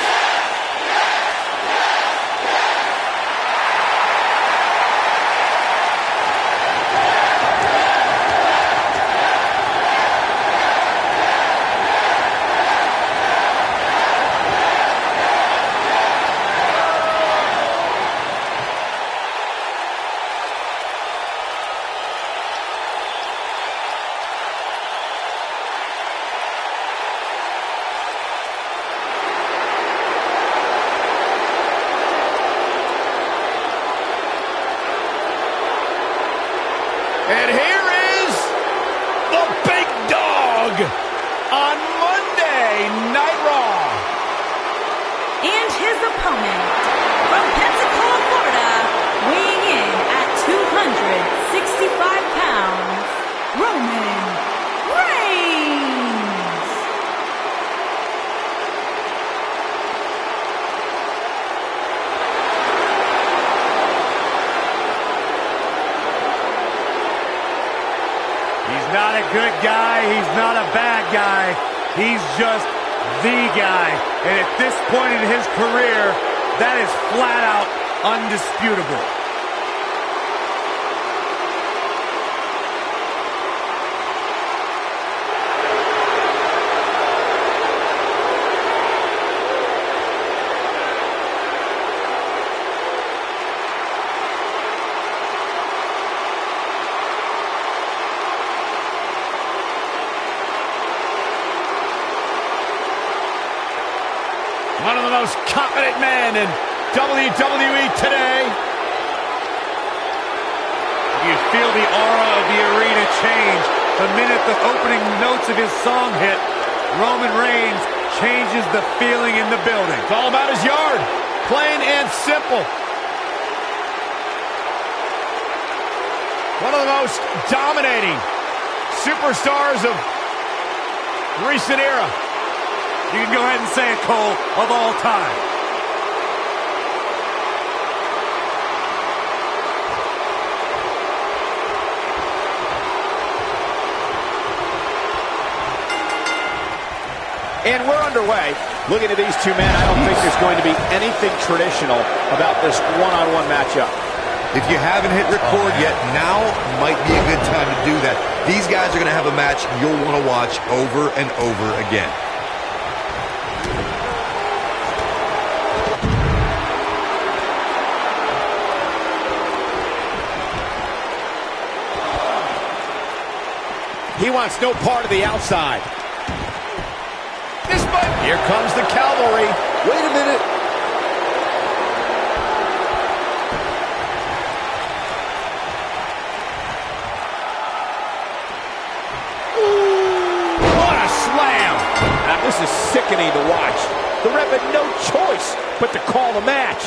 And here is the big dog on Monday Night Raw. And his opponent, from Pensacola, Florida, weighing in at 265 pounds, Roman Reigns. He's not a good guy. He's not a bad guy. He's just the guy. And at this point in his career, that is flat out undisputable. One of the most confident men in WWE today. You feel the aura of the arena change the minute the opening notes of his song hit. Roman Reigns changes the feeling in the building. It's all about his yard. Plain and simple. One of the most dominating superstars of recent era. You can go ahead and say it, Cole, of all time. And we're underway. Looking at these two men, I don't think there's going to be anything traditional about this one-on-one matchup. If you haven't hit record yet, now might be a good time to do that. These guys are going to have a match you'll want to watch over and over again. He wants no part of the outside. This button. Here comes the cavalry. Wait a minute. Ooh, what a slam. Now, this is sickening to watch. The ref had no choice but to call the match.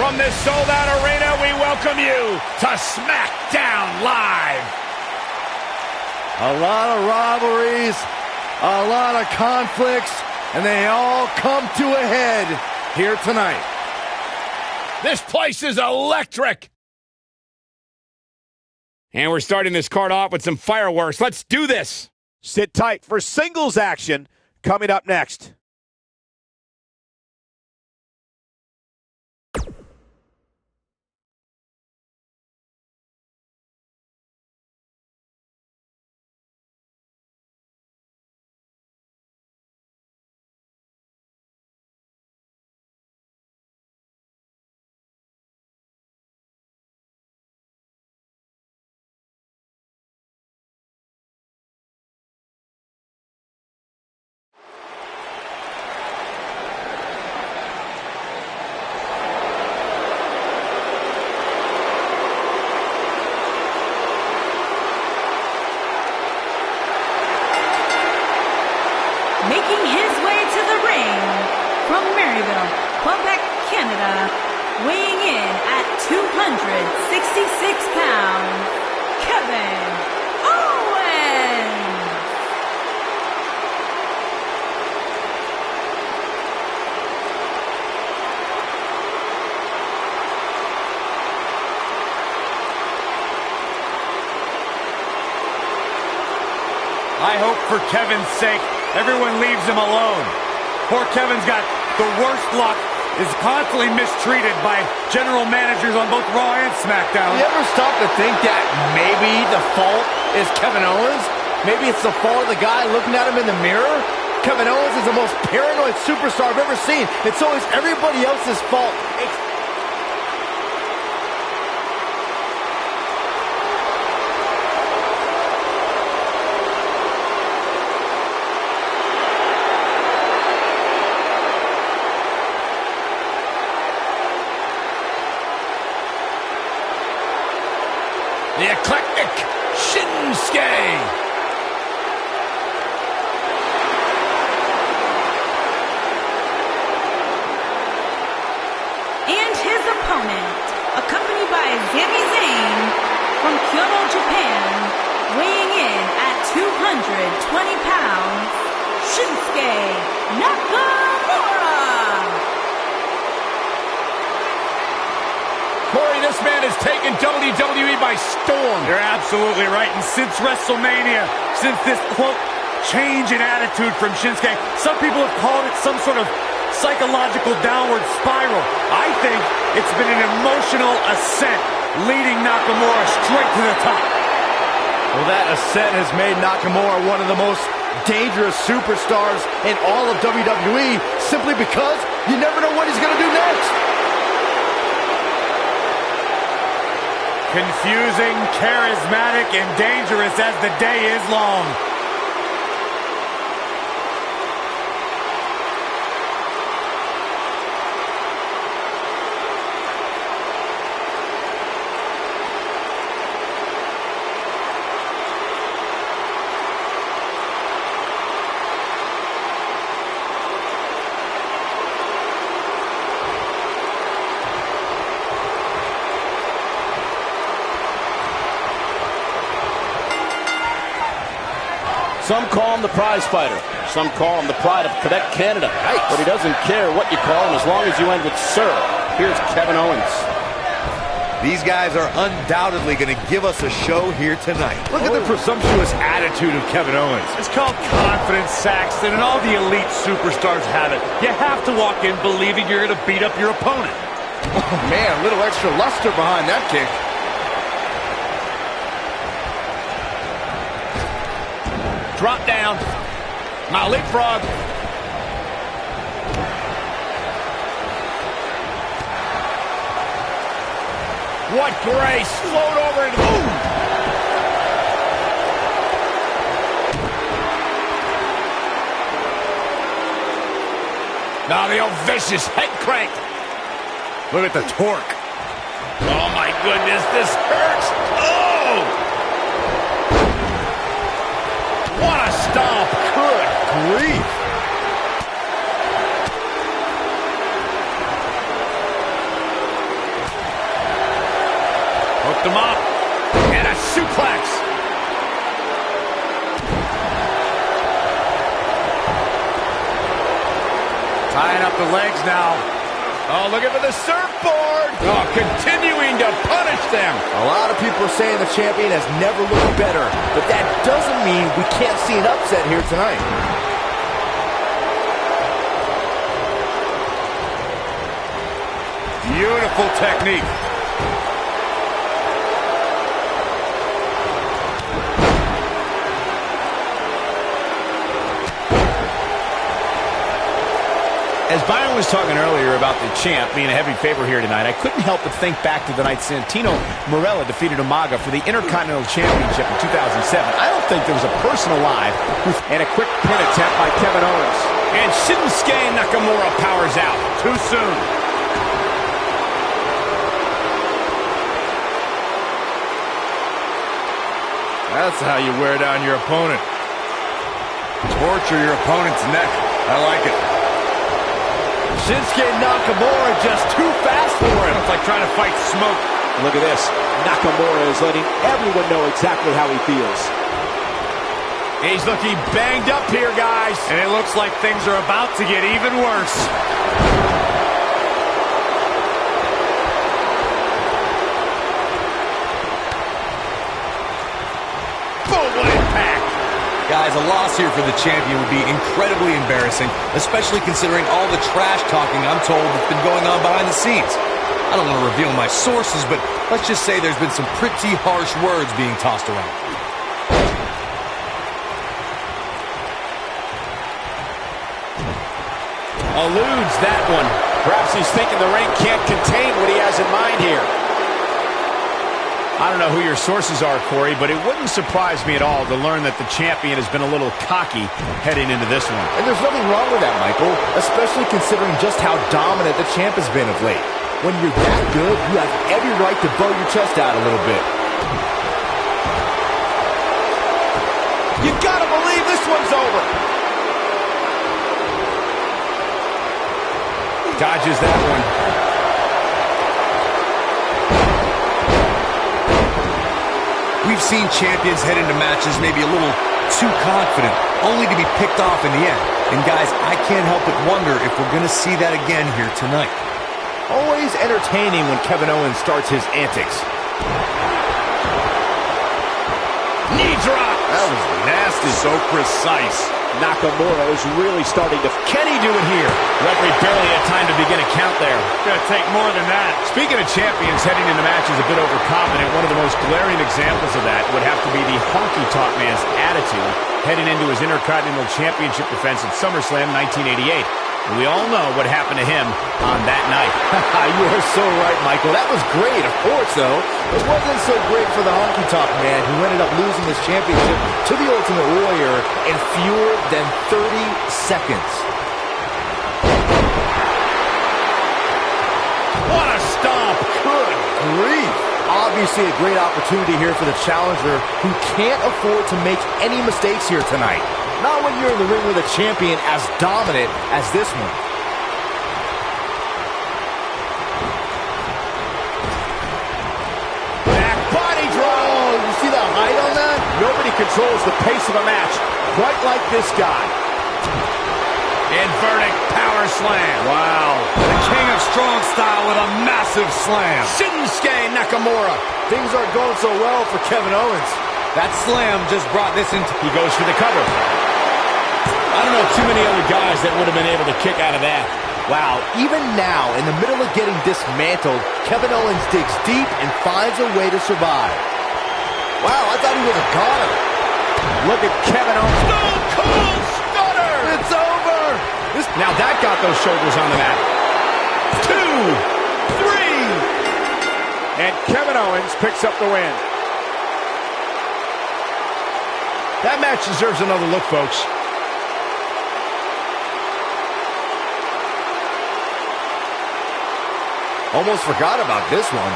From this sold-out arena, we welcome you to SmackDown Live. A lot of rivalries, a lot of conflicts, and they all come to a head here tonight. This place is electric. And we're starting this card off with some fireworks. Let's do this. Sit tight for singles action coming up next. Making his way to the ring from Maryville, Quebec, Canada, weighing in at 266 pounds, Kevin Owens! I hope for Kevin's sake everyone leaves him alone. Poor Kevin's got the worst luck, is constantly mistreated by general managers on both Raw and SmackDown. You ever stop to think that maybe the fault is Kevin Owens? Maybe it's the fault of the guy looking at him in the mirror? Kevin Owens is the most paranoid superstar I've ever seen. It's always everybody else's fault. The eclectic Shinsuke. And his opponent, accompanied by Sami Zayn from Kyoto, Japan, weighing in at 220 pounds, Shinsuke Nakamura! Corey, this man has taken WWE by storm. You're absolutely right. And since WrestleMania, since this, quote, change in attitude from Shinsuke, some people have called it some sort of psychological downward spiral. I think it's been an emotional ascent leading Nakamura straight to the top. Well, that ascent has made Nakamura one of the most dangerous superstars in all of WWE simply because you never know what he's going to do next. Confusing, charismatic, and dangerous as the day is long. Some call him the prize fighter. Some call him the pride of Quebec, Canada. But he doesn't care what you call him as long as you end with Sir. Here's Kevin Owens. These guys are undoubtedly going to give us a show here tonight. Look at the presumptuous attitude of Kevin Owens. It's called confidence, Saxton, and all the elite superstars have it. You have to walk in believing you're going to beat up your opponent. Oh, man, a little extra luster behind that kick. Drop down. Now leapfrog. What grace. Float over and boom. Now the old vicious head crank. Look at the torque. Oh my goodness, this hurts. Oh! What a stomp. Good grief. Tying up the legs now. Oh, looking for the surfboard. Oh, continuing to punish them. A lot of people are saying the champion has never looked better, but that doesn't mean we can't see an upset here tonight. Beautiful technique. As Byron was talking earlier about the champ being a heavy favorite here tonight, I couldn't help but think back to the night Santino Marella defeated Umaga for the Intercontinental Championship in 2007. I don't think there was a person alive And a quick pin attempt by Kevin Owens. And Shinsuke Nakamura powers out. Too soon. That's how you wear down your opponent. Torture your opponent's neck. I like it. Shinsuke Nakamura just too fast for him. It's like trying to fight smoke. Look at this. Nakamura is letting everyone know exactly how he feels. He's looking banged up here, guys. And it looks like things are about to get even worse. Boom, what impact. Guys, a loss here for the champion would be incredibly embarrassing, especially considering all the trash talking I'm told that's been going on behind the scenes. I don't want to reveal my sources, but let's just say there's been some pretty harsh words being tossed around. Eludes that one. Perhaps he's thinking the ring can't contain what he has in mind here. I don't know who your sources are, Corey, but it wouldn't surprise me at all to learn that the champion has been a little cocky heading into this one. And there's nothing wrong with that, Michael, especially considering just how dominant the champ has been of late. When you're that good, you have every right to bow your chest out a little bit. You gotta believe this one's over. Dodges that one. We've seen champions head into matches maybe a little too confident, only to be picked off in the end. And guys, I can't help but wonder if we're going to see that again here tonight. Always entertaining when Kevin Owens starts his antics. Knee drop. That was nasty. So precise. Nakamura is really starting to... Can he do it here? Referee barely had time to begin a count there. Gonna take more than that. Speaking of champions heading into matches a bit overconfident, one of the most glaring examples of that would have to be the honky-tonk man's attitude heading into his Intercontinental Championship defense at SummerSlam 1988. And we all know what happened to him on that night. You are so right, Michael. That was great, of course, though. It wasn't so great for the honky-tonk man who ended up losing his championship to the Ultimate Warrior in fewer than 30 seconds. What a stomp. Good grief. Obviously a great opportunity here for the challenger who can't afford to make any mistakes here tonight. Not when you're in the ring with a champion as dominant as this one. Back body drop. Oh, you see the height on that? Nobody controls the pace of a match quite like this guy. Inverted power slam. Wow. The king of strong style with a massive slam. Shinsuke Nakamura. Things aren't going so well for Kevin Owens. That slam just brought this into... He goes for the cover. I don't know too many other guys that would have been able to kick out of that. Wow, even now, in the middle of getting dismantled, Kevin Owens digs deep and finds a way to survive. Wow, I thought he was a goner. Look at Kevin Owens. Stone Cold Stunner. It's over. Now that got those shoulders on the mat. 2, 3. And Kevin Owens picks up the win. That match deserves another look, folks. Almost forgot about this one.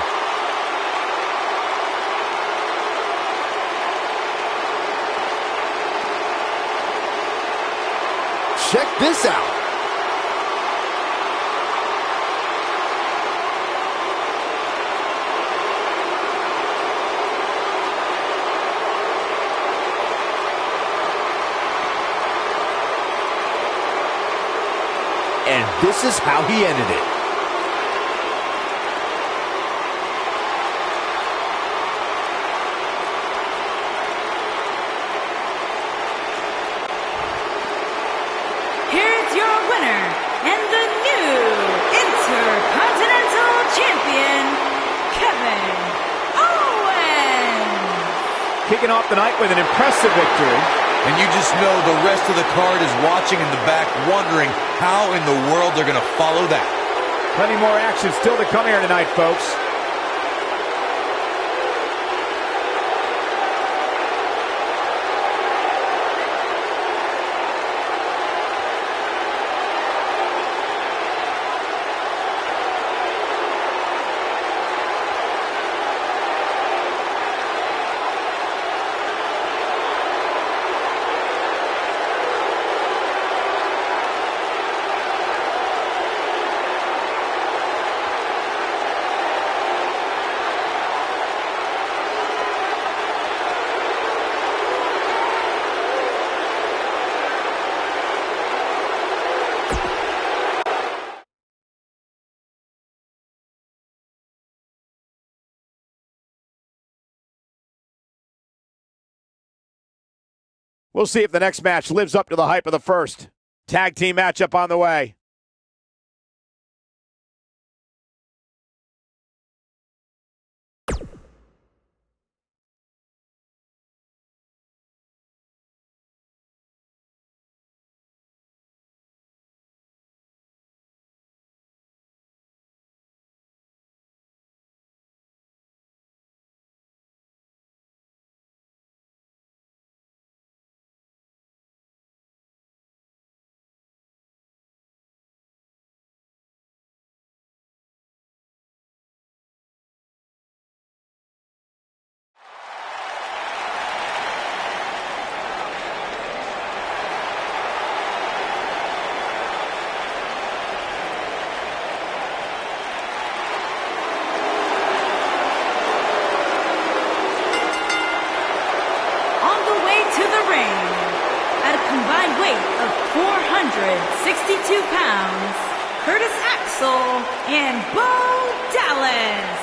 Check this out. And and this is how he ended it. Here's your winner and the new Intercontinental Champion, Kevin Owens. Kicking off the night with an impressive victory. And you just know the rest of the card is watching in the back, wondering how in the world they're going to follow that. Plenty more action still to come here tonight, folks. We'll see if the next match lives up to the hype of the first. Tag team matchup on the way. combined weight of 462 pounds, Curtis Axel and Bo Dallas,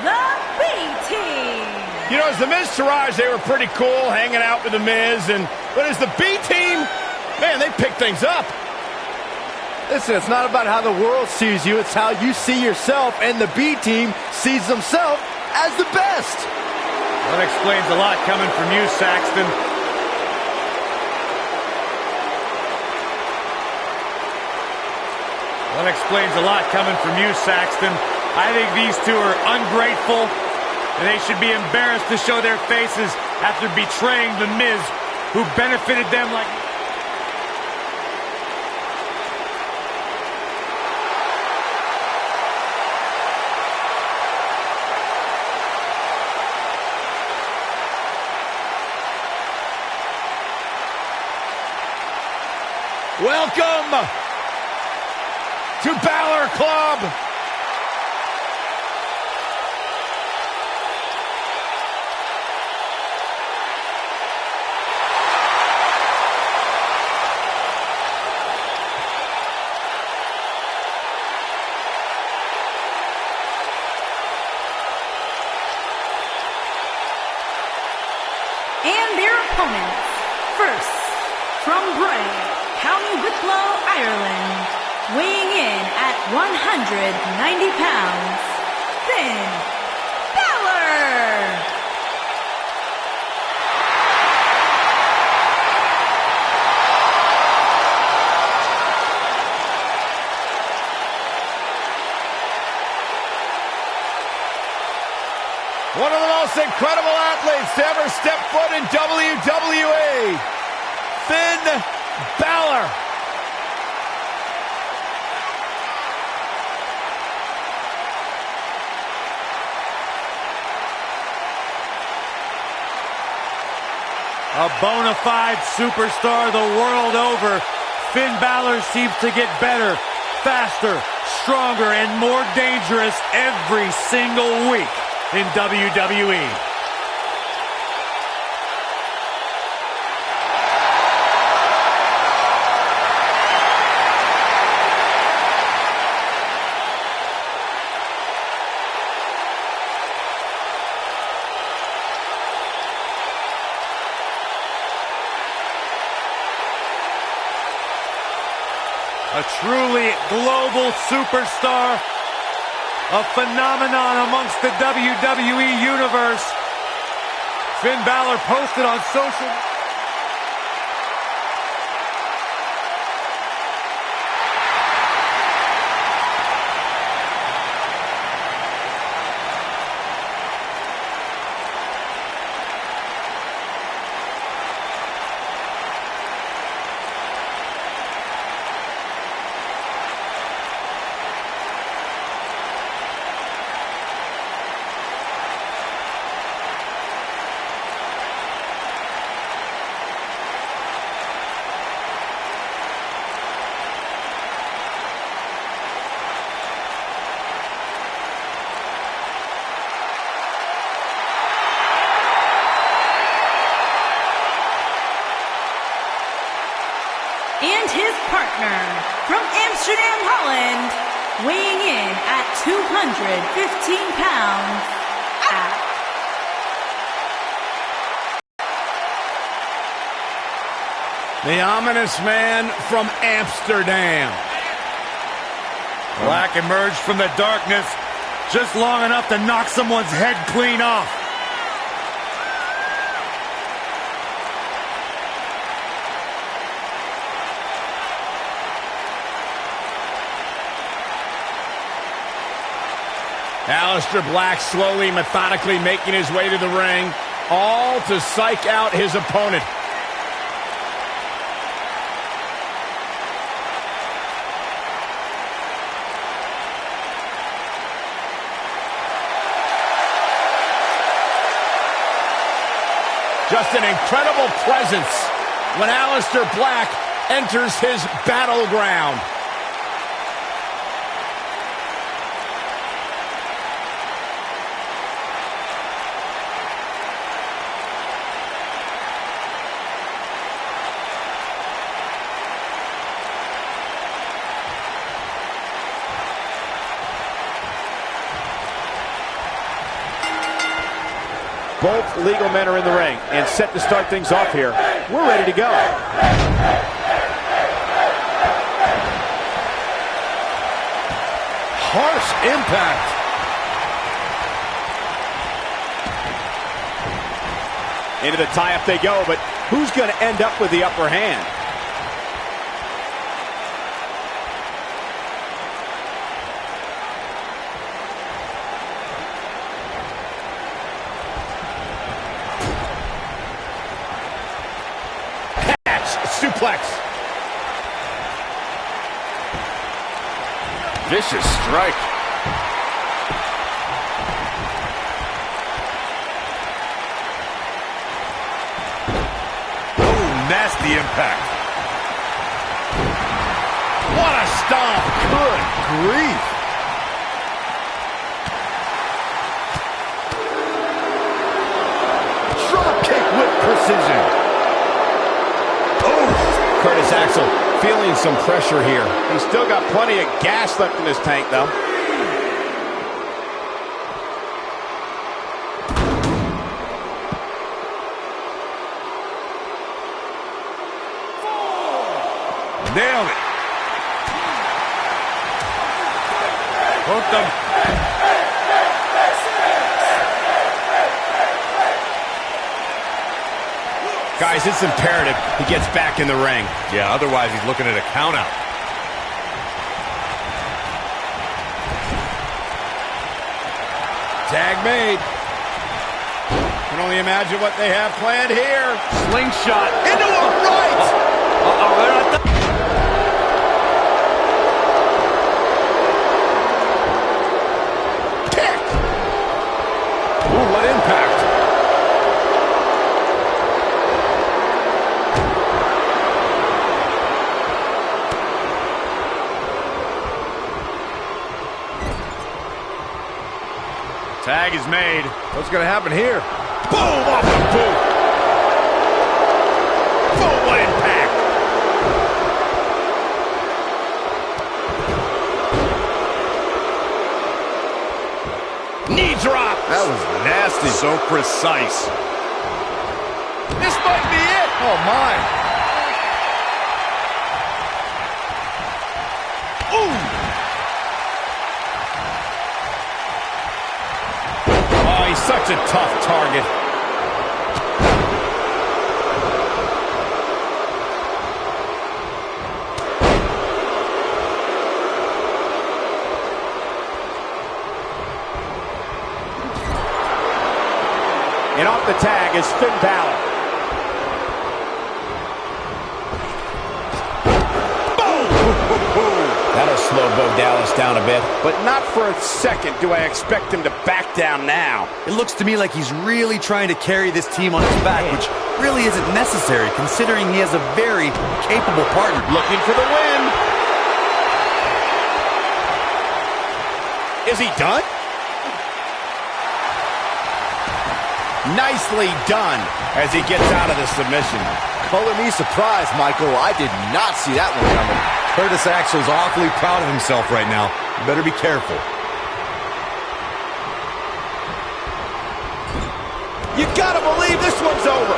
the B-Team. You know, as the Miz Taraj, they were pretty cool hanging out with the Miz, but as the B-Team, man, they pick things up. Listen, it's not about how the world sees you, it's how you see yourself, and the B-Team sees themselves as the best. That explains a lot coming from you, Saxton. That explains a lot coming from you, Saxton. I think these two are ungrateful, and they should be embarrassed to show their faces after betraying the Miz, who benefited them like... Welcome to Balor Club. And their opponents, first, from Bray, County Wicklow, Ireland, weighing in at 190 pounds, Finn Balor. One of the most incredible athletes to ever step foot in WWE, Finn Balor. A bona fide superstar the world over, Finn Balor seems to get better, faster, stronger, and more dangerous every single week in WWE. A truly global superstar. A phenomenon amongst the WWE Universe. Finn Balor posted on social. And his partner from Amsterdam, Holland, weighing in at 215 pounds, the ominous man from Amsterdam. Black emerged from the darkness just long enough to knock someone's head clean off. Aleister Black slowly, methodically making his way to the ring, all to psych out his opponent. Just an incredible presence when Aleister Black enters his battleground. Both legal men are in the ring and set to start things off here. We're ready to go. Harsh impact. Into the tie-up they go, but who's going to end up with the upper hand? Suplex. Vicious strike. Oh, nasty impact. What a stomp. Good grief. Drop kick with precision. Curtis Axel feeling some pressure here. He's still got plenty of gas left in his tank, though. Nailed it. Hooked him. Guys, it's imperative he gets back in the ring. Yeah, otherwise he's looking at a count out. Tag made. Can only imagine what they have planned here. Slingshot. Into a right. Uh-oh, they're not done. Kick. Ooh, what impact. Tag is made. What's going to happen here? Boom, off the boot. Boom, what impact. Knee drop. That was nasty. So precise. This might be it. Oh, my. such a tough target. And off the tag is Finn Balor. That'll slow Bo Dallas down a bit. But not for a second do I expect him to back down now. It looks to me like he's really trying to carry this team on his back, which really isn't necessary considering he has a very capable partner. Looking for the win. Is he done? Nicely done as he gets out of the submission. Color me surprised, Michael. I did not see that one coming. Curtis Axel's awfully proud of himself right now. You better be careful. You gotta believe this one's over.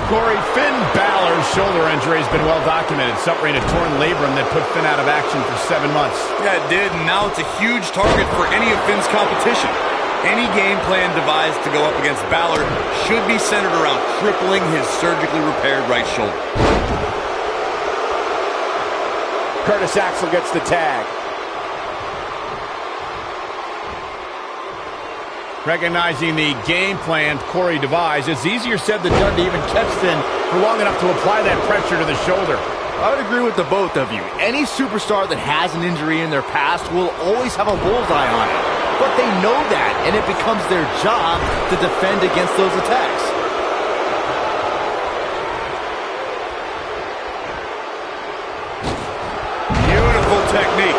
Corey, Finn Balor's shoulder injury has been well documented, suffering a torn labrum that put Finn out of action for 7 months. Yeah, it did, and now it's a huge target for any of Finn's competition. Any game plan devised to go up against Balor should be centered around crippling his surgically repaired right shoulder. Curtis Axel gets the tag. Recognizing the game plan Corey devised, it's easier said than done to even catch Finn for long enough to apply that pressure to the shoulder. I would agree with the both of you. Any superstar that has an injury in their past will always have a bullseye on it. But they know that, and it becomes their job to defend against those attacks. Beautiful technique.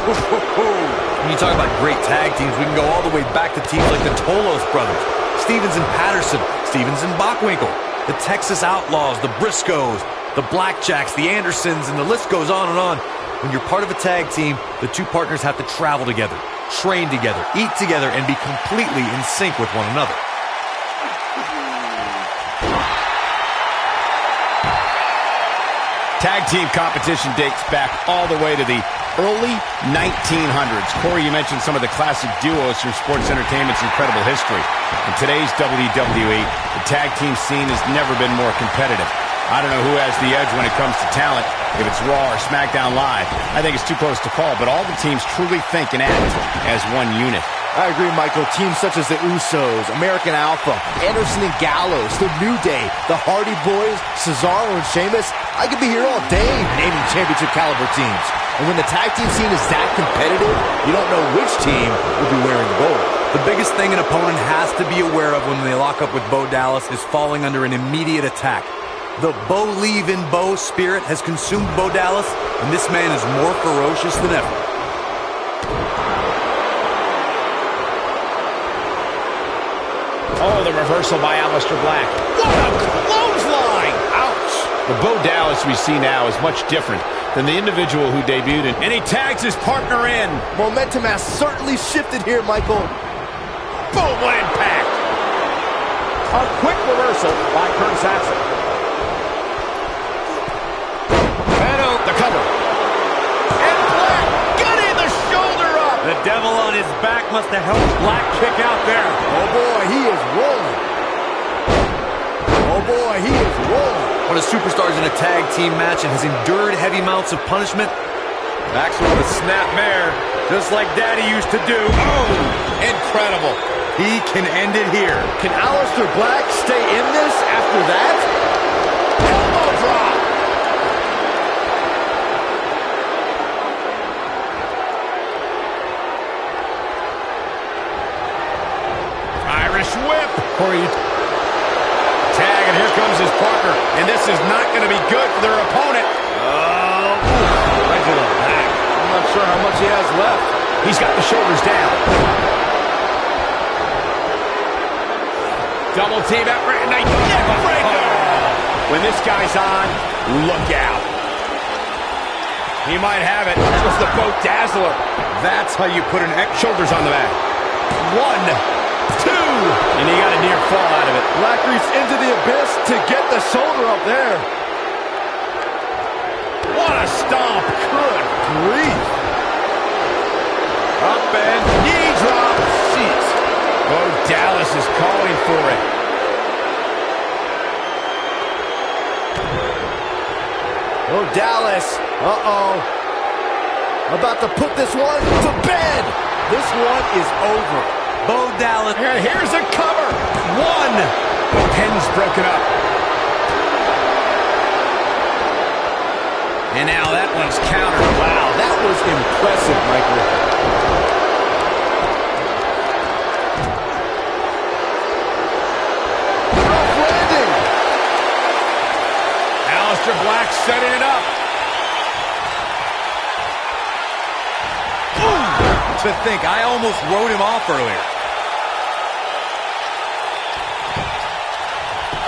When you talk about great tag teams, we can go all the way back to teams like the Tolos brothers, Stevens and Patterson, Stevens and Bockwinkel, the Texas Outlaws, the Briscoes, the Blackjacks, the Andersons, and the list goes on and on. When you're part of a tag team, the two partners have to travel together, train together, eat together, and be completely in sync with one another. Tag team competition dates back all the way to the early 1900s. Corey, you mentioned some of the classic duos from sports entertainment's incredible history. In today's WWE, the tag team scene has never been more competitive. I don't know who has the edge when it comes to talent, if it's Raw or SmackDown Live. I think it's too close to call, but all the teams truly think and act as one unit. I agree, Michael. Teams such as the Usos, American Alpha, Anderson and Gallows, The New Day, the Hardy Boys, Cesaro and Sheamus. I could be here all day naming championship caliber teams. And when the tag team scene is that competitive, you don't know which team will be wearing the gold. The biggest thing an opponent has to be aware of when they lock up with Bo Dallas is falling under an immediate attack. The Bo Leave in Bo spirit has consumed Bo Dallas, and this man is more ferocious than ever. Oh, the reversal by Aleister Black. What a clothesline! Ouch! The Bo Dallas we see now is much different than the individual who debuted, and he tags his partner in. Momentum has certainly shifted here, Michael. Boom, what impact! A quick reversal by Curtis Axel. The cover. And Black getting the shoulder up. The devil on his back must have helped Black kick out there. Oh boy, he is rolling. Oh boy, he is rolling. One of the superstars in a tag team match and has endured heavy amounts of punishment. Axel with a snap mare, just like Daddy used to do. Oh, incredible. He can end it here. Can Aleister Black stay in this after that? Elbow drop. Irish whip. Corey, tag, and here comes his partner. And this is not going to be good for their opponent. Oh, right to the back. I'm not sure how much he has left. He's got the shoulders down. Double team effort, and a neck breaker. When this guy's on, look out. He might have it. That was the Bo Dazzler. That's how you put an Shoulders on the back. 1, 2. And he got a near fall out of it. Black reached into the abyss to get the shoulder up there. What a stomp. Good grief. Up and knee drop. Jeez. Bo Dallas is calling for it. Oh, Dallas. Uh-oh. About to put this one to bed. This one is over. Bo Dallas. And here's a cover. One. The pin's broken up. And now that one's countered. Wow, that was impressive, Michael. Rough landing. Aleister Black setting it up. To think, I almost wrote him off earlier.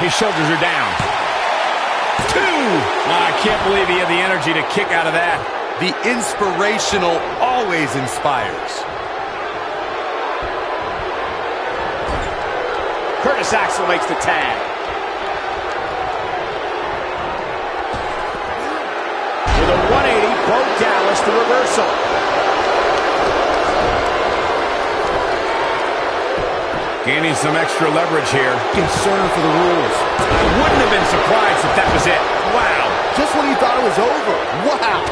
His shoulders are down. Two. I can't believe he had the energy to kick out of that. The inspirational always inspires. Curtis Axel makes the tag. With a 180, Bo Dallas, the reversal. Gaining some extra leverage here. Concern for the rules. I wouldn't have been surprised if that was it. Wow. Just when you thought it was over. Wow.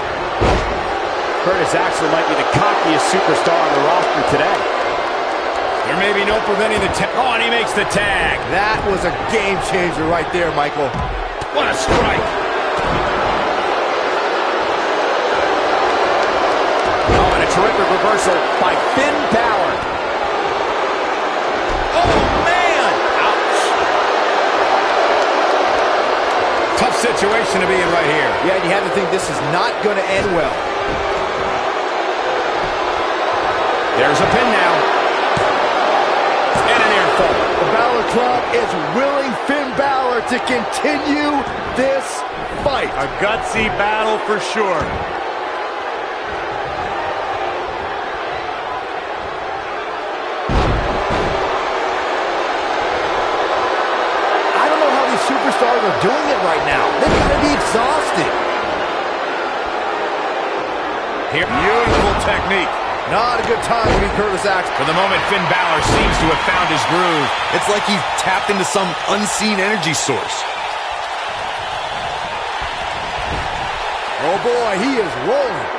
Curtis Axel might be the cockiest superstar on the roster today. There may be no preventing the tag. Oh, and he makes the tag. That was a game changer right there, Michael. What a strike. Oh, and a terrific reversal by Finn Balor. Oh, man. Ouch. Tough situation to be in right here. Yeah, and you have to think this is not going to end well. There's a pin now. And an air fall. The Balor Club is willing Finn Balor to continue this fight. A gutsy battle for sure. Superstars are doing it right now. They've got to be exhausted. Here, beautiful technique. Not a good time to be Curtis Axel. For the moment, Finn Balor seems to have found his groove. It's like he's tapped into some unseen energy source. Oh boy, he is rolling.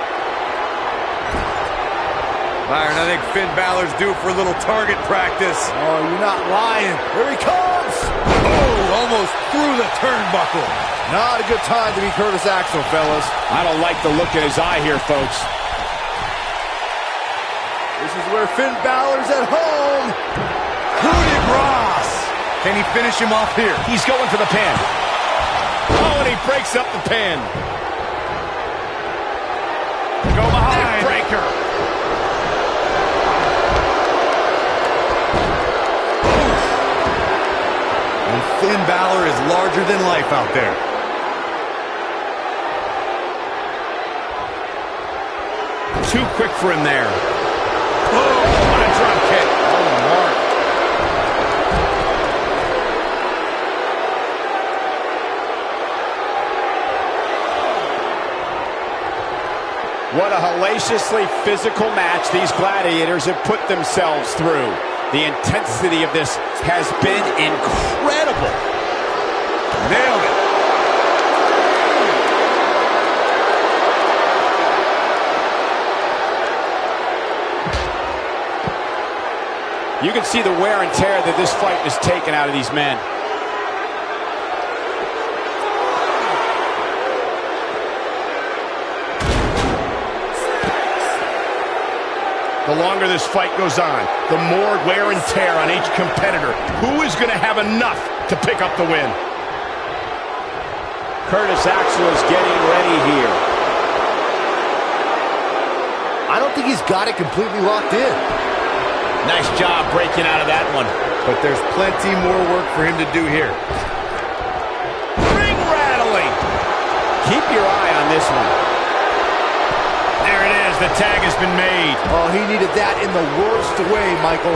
Byron, I think Finn Balor's due for a little target practice. Oh, you're not lying. Here he comes. Oh, almost through the turnbuckle. Not a good time to be Curtis Axel, fellas. I don't like the look in his eye here, folks. This is where Finn Balor's at home. Coup de grace. Can he finish him off here? He's going for the pin. Oh, and he breaks up the pin. Go behind. Breaker. And Finn Balor is larger than life out there. Too quick for him there. Oh, what a drop kick. Oh, Mark. What a hellaciously physical match these gladiators have put themselves through. The intensity of this has been incredible. Nailed it. You can see the wear and tear that this fight has taken out of these men. The longer this fight goes on, the more wear and tear on each competitor. Who is going to have enough to pick up the win? Curtis Axel is getting ready here. I don't think he's got it completely locked in. Nice job breaking out of that one. But there's plenty more work for him to do here. Ring rattling. Keep your eye on this one. There it is. The tag has been made. Oh, he needed that in the worst way, Michael.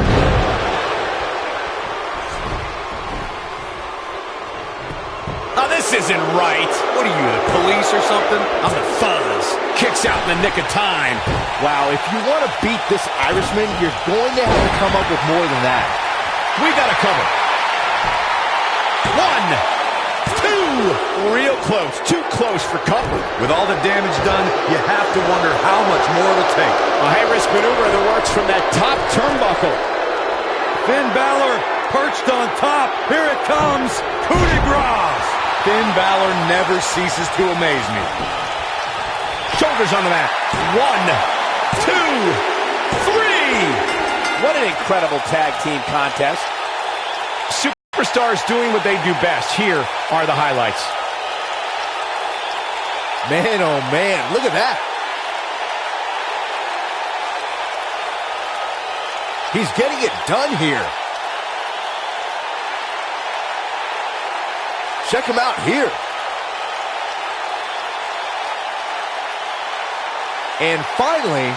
Now, this isn't right. What are you, the police or something? I'm the Fuzz. Kicks out in the nick of time. Wow, if you want to beat this Irishman, you're going to have to come up with more than that. We got to cover. 1, 2. Real close. Too close for comfort. With all the damage done, you have to wonder how much more it'll take. A high-risk maneuver in the works from that top turnbuckle. Finn Balor perched on top. Here it comes. Coup de grace. Finn Balor never ceases to amaze me. Shoulders on the mat. 1, 2, 3. What an incredible tag team contest. Superstars doing what they do best. Here are the highlights. Man, oh man, look at that. He's getting it done here. Check him out here. And finally,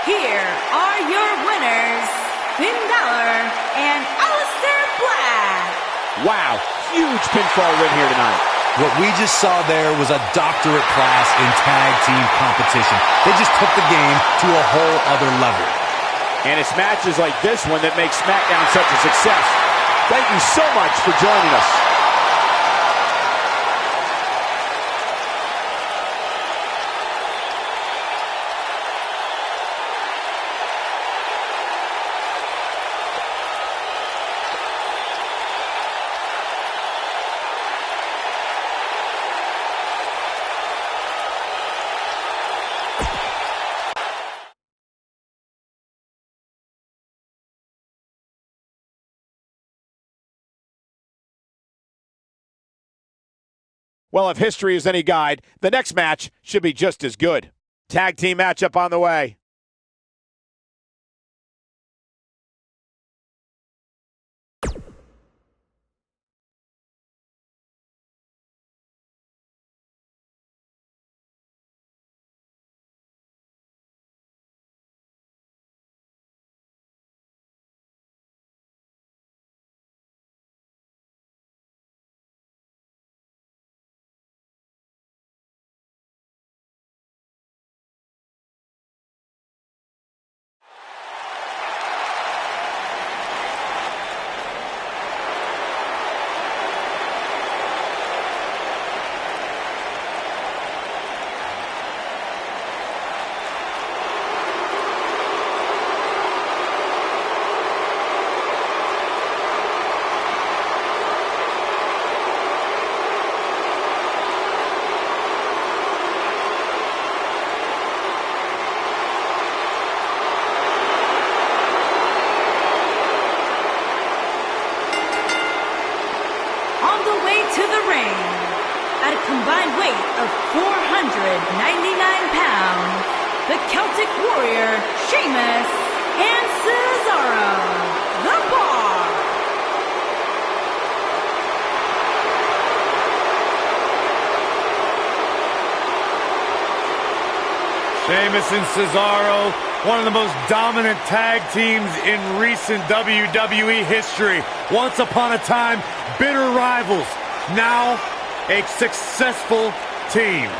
Here are your winners, Finn Balor and Aleister Black. Wow, huge pinfall win here tonight. What we just saw there was a doctorate class in tag team competition. They just took the game to a whole other level. And it's matches like this one that make SmackDown such a success. Thank you so much for joining us. Well, if history is any guide, the next match should be just as good. Tag team matchup on the way. To the ring, at a combined weight of 499 pounds, the Celtic Warrior, Sheamus, and Cesaro, the Bar. Sheamus and Cesaro, one of the most dominant tag teams in recent WWE history. Once upon a time, bitter rivals. Now, a successful team.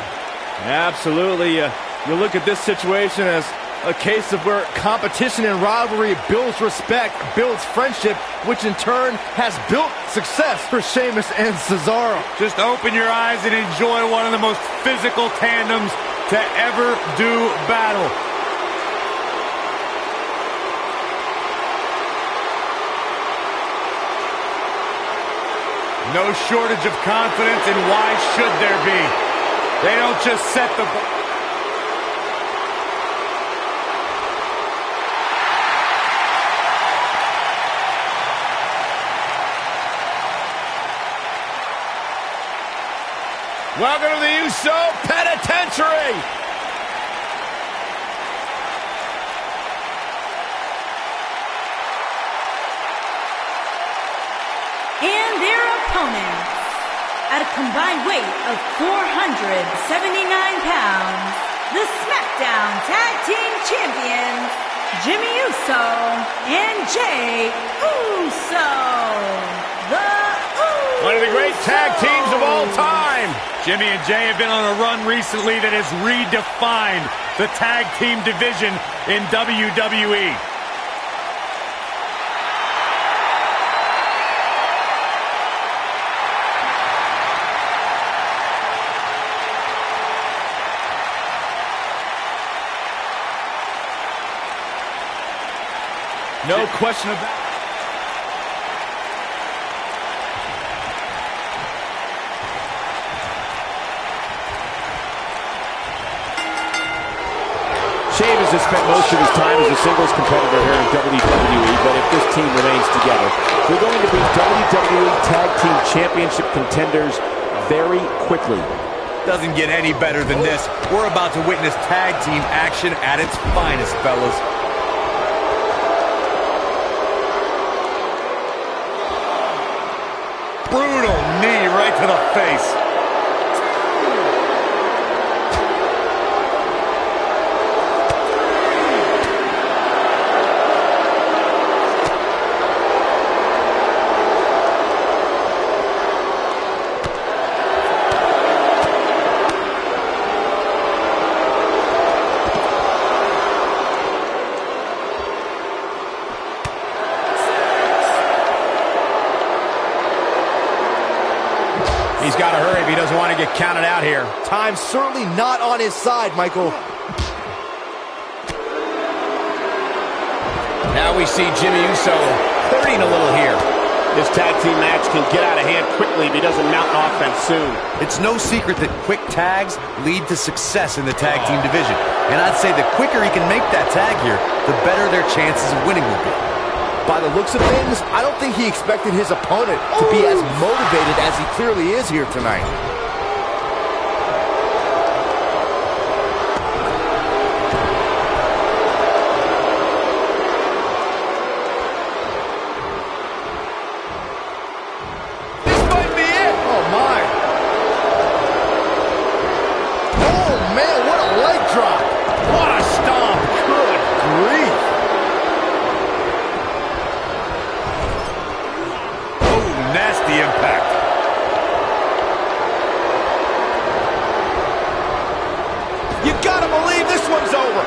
Absolutely. You look at this situation as a case of where competition and rivalry builds respect, builds friendship, which in turn has built success for Sheamus and Cesaro. Just open your eyes and enjoy one of the most physical tandems to ever do battle. No shortage of confidence, and why should there be? They don't just set the... Welcome to the Uso Penitentiary. And their opponents, at a combined weight of 479 pounds, the SmackDown Tag Team Champions, Jimmy Uso and Jey Uso. One of the great tag teams of all time. Jimmy and Jey have been on a run recently that has redefined the tag team division in WWE. No question about it. Sheamus has spent most of his time as a singles competitor here in WWE, but if this team remains together, they're going to be WWE Tag Team Championship contenders very quickly. Doesn't get any better than this. We're about to witness tag team action at its finest, fellas. Brutal knee right to the face. He's got to hurry if he doesn't want to get counted out here. Time's certainly not on his side, Michael. Now we see Jimmy Uso hurting a little here. This tag team match can get out of hand quickly if he doesn't mount an offense soon. It's no secret that quick tags lead to success in the tag team division. And I'd say the quicker he can make that tag here, the better their chances of winning will be. By the looks of things, I don't think he expected his opponent to be as motivated as he clearly is here tonight. This might be it. Oh, my. Oh, man, what a leg drop. What a stomp. Good grief. Nasty impact. You gotta believe this one's over.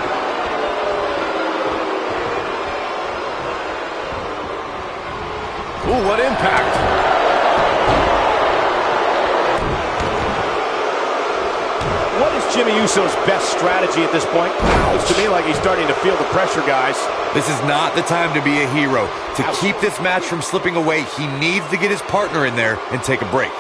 Ooh, what impact. What is Jimmy Uso's best strategy at this point? Looks to me like he's starting to feel the pressure, guys. This is not the time to be a hero. To keep this match from slipping away, he needs to get his partner in there and take a break.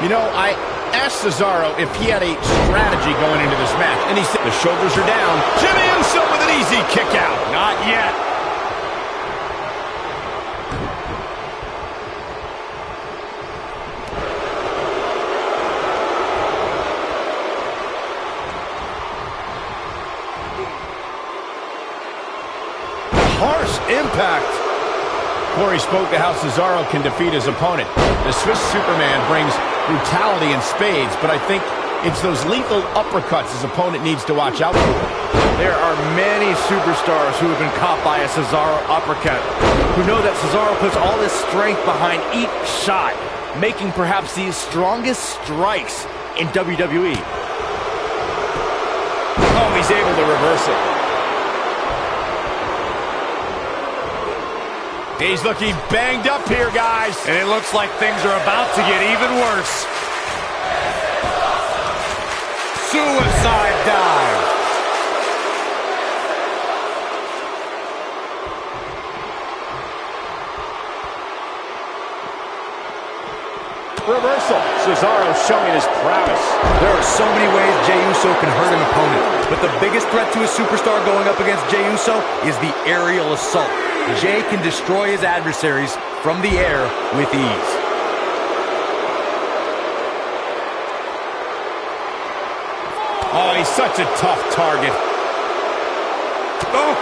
You know, I asked Cesaro if he had a strategy going into this match, and he said the shoulders are down. Jimmy Uso with an easy kick out. Not yet. Harsh impact. Corey spoke to how Cesaro can defeat his opponent. The Swiss Superman brings brutality in spades, but I think it's those lethal uppercuts his opponent needs to watch out for. There are many superstars who have been caught by a Cesaro uppercut, who know that Cesaro puts all his strength behind each shot, making perhaps the strongest strikes in WWE. Oh, he's able to reverse it. He's looking banged up here, guys. And it looks like things are about to get even worse. Suicide dive. Reversal. Cesaro showing his prowess. There are so many ways Jey Uso can hurt an opponent, but the biggest threat to a superstar going up against Jey Uso is the aerial assault. Jey can destroy his adversaries from the air with ease. Oh, he's such a tough target. Oh,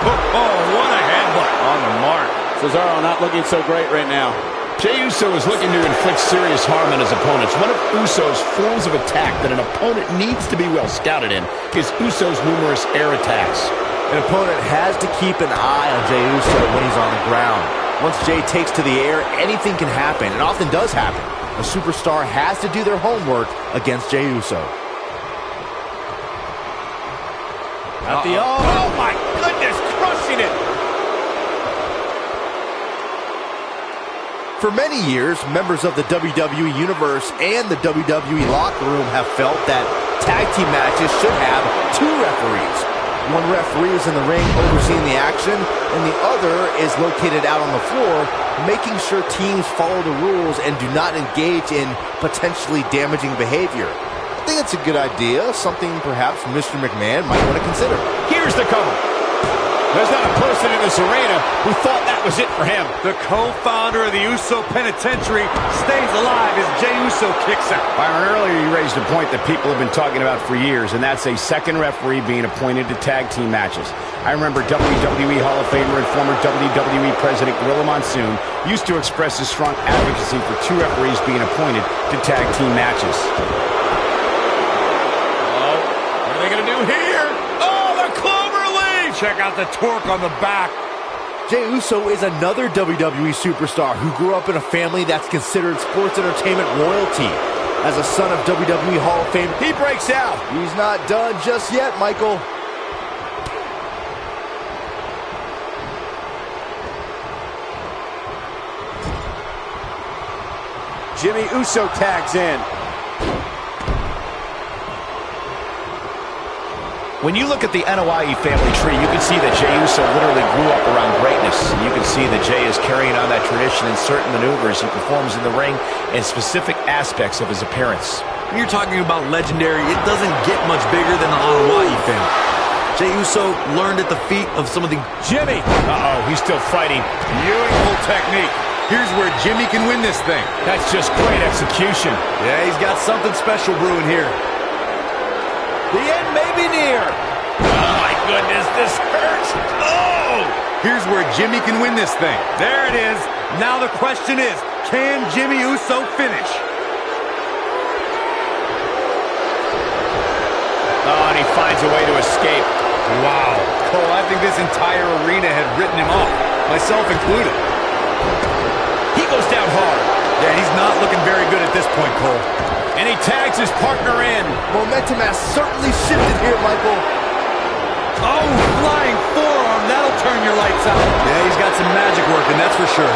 what a headbutt. On the mark. Cesaro not looking so great right now. Jey Uso is looking to inflict serious harm on his opponents. One of Uso's forms of attack that an opponent needs to be well scouted in is Uso's numerous air attacks. An opponent has to keep an eye on Jey Uso when he's on the ground. Once Jey takes to the air, anything can happen. It often does happen. A superstar has to do their homework against Jey Uso. Oh my goodness, crushing it. For many years, members of the WWE Universe and the WWE locker room have felt that tag team matches should have two referees. One referee is in the ring overseeing the action, and the other is located out on the floor, making sure teams follow the rules and do not engage in potentially damaging behavior. I think it's a good idea, something perhaps Mr. McMahon might want to consider. Here's the cover. There's not a person in this arena who thought that was it for him. The co-founder of the Uso Penitentiary stays alive as Jey Uso kicks out. Byron, earlier you raised a point that people have been talking about for years, and that's a second referee being appointed to tag team matches. I remember WWE Hall of Famer and former WWE President Gorilla Monsoon used to express his strong advocacy for two referees being appointed to tag team matches. What are they going to do here? Oh, the clover leaf! Check out the torque on the back. Jey Uso is another WWE superstar who grew up in a family that's considered sports entertainment royalty. As a son of WWE Hall of Fame, He breaks out. he's not done just yet, Michael. Jimmy Uso tags in. When you look at the NOIE family tree, you can see that Jey Uso literally grew up around greatness. You can see that Jey is carrying on that tradition in certain maneuvers he performs in the ring and specific aspects of his appearance. When you're talking about legendary, it doesn't get much bigger than the Anoa'i family. Jey Uso learned at the feet of some of the... Jimmy! Uh-oh, he's still fighting. Beautiful technique. Here's where Jimmy can win this thing. That's just great execution. Yeah, he's got something special brewing here. The end may be near. Oh, my goodness, this hurts. Oh! Here's where Jimmy can win this thing. There it is. Now the question is, can Jimmy Uso finish? Oh, and he finds a way to escape. Wow. Cole, I think this entire arena had written him off, myself included. He goes down hard. Yeah, he's not looking very good at this point, Cole. And he tags his partner in. Momentum has certainly shifted here, Michael. Oh, flying forearm. That'll turn your lights out. Yeah, he's got some magic working, that's for sure.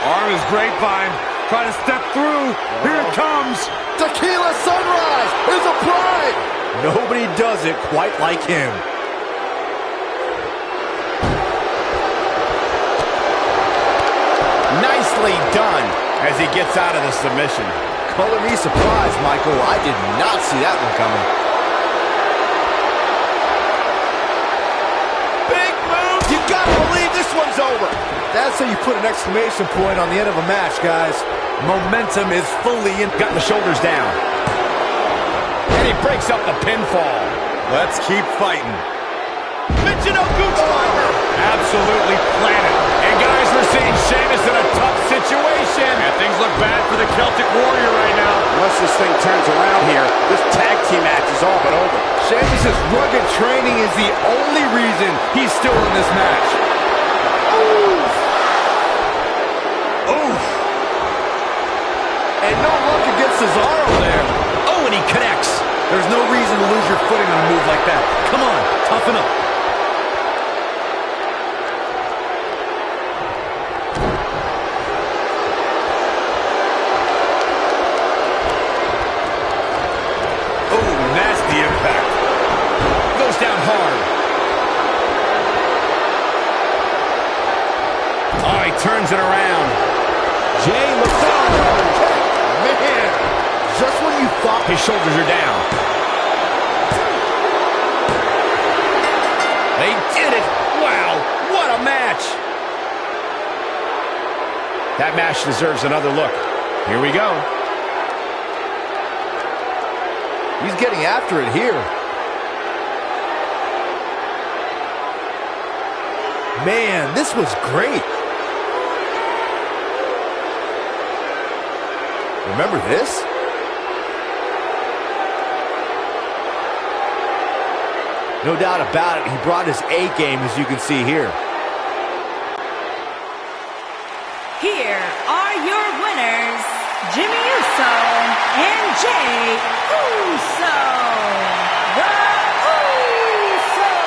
Arm is grapevine. Try to step through. Here it comes. Tequila Sunrise is a pride. Nobody does it quite like him. Nicely done as he gets out of the submission. Color me surprised, Michael. I did not see that one coming. Big move. You gotta believe this one's over. That's how you put an exclamation point on the end of a match, guys. Momentum is fully in. Got the shoulders down. And he breaks up the pinfall. Let's keep fighting. Michinoku driver. Absolutely planted. And guys, we're seeing Sheamus in a tough situation. And things look bad for the Celtic Warrior right now. Once this thing turns around here, this tag team match is all but over. Sheamus' rugged training is the only reason he's still in this match. Oof. Oof. And no luck against Cesaro there. Oh, and he connects. There's no reason to lose your footing on a move like that. Come on, toughen up. Oh, nasty impact. Goes down hard. Oh, he turns it around. Jey looks on. Man, just when you thought His shoulders are down. They did it. Wow, what a match. That match deserves another look. Here we go. he's getting after it here. Man, this was great. Remember this? No doubt about it, he brought his A game, as you can see here. Here are your winners, Jimmy Uso and Jey Uso. The Usos.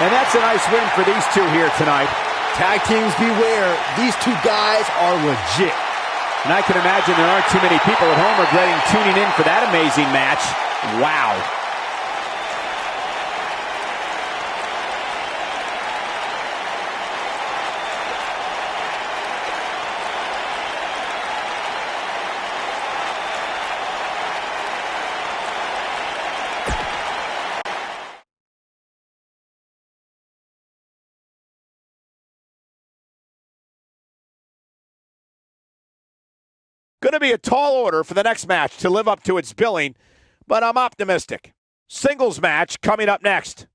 And that's a nice win for these two here tonight. Tag teams beware, these two guys are legit. And I can imagine there aren't too many people at home regretting tuning in for that amazing match. Wow. Going to be a tall order for the next match to live up to its billing, but I'm optimistic. Singles match coming up next.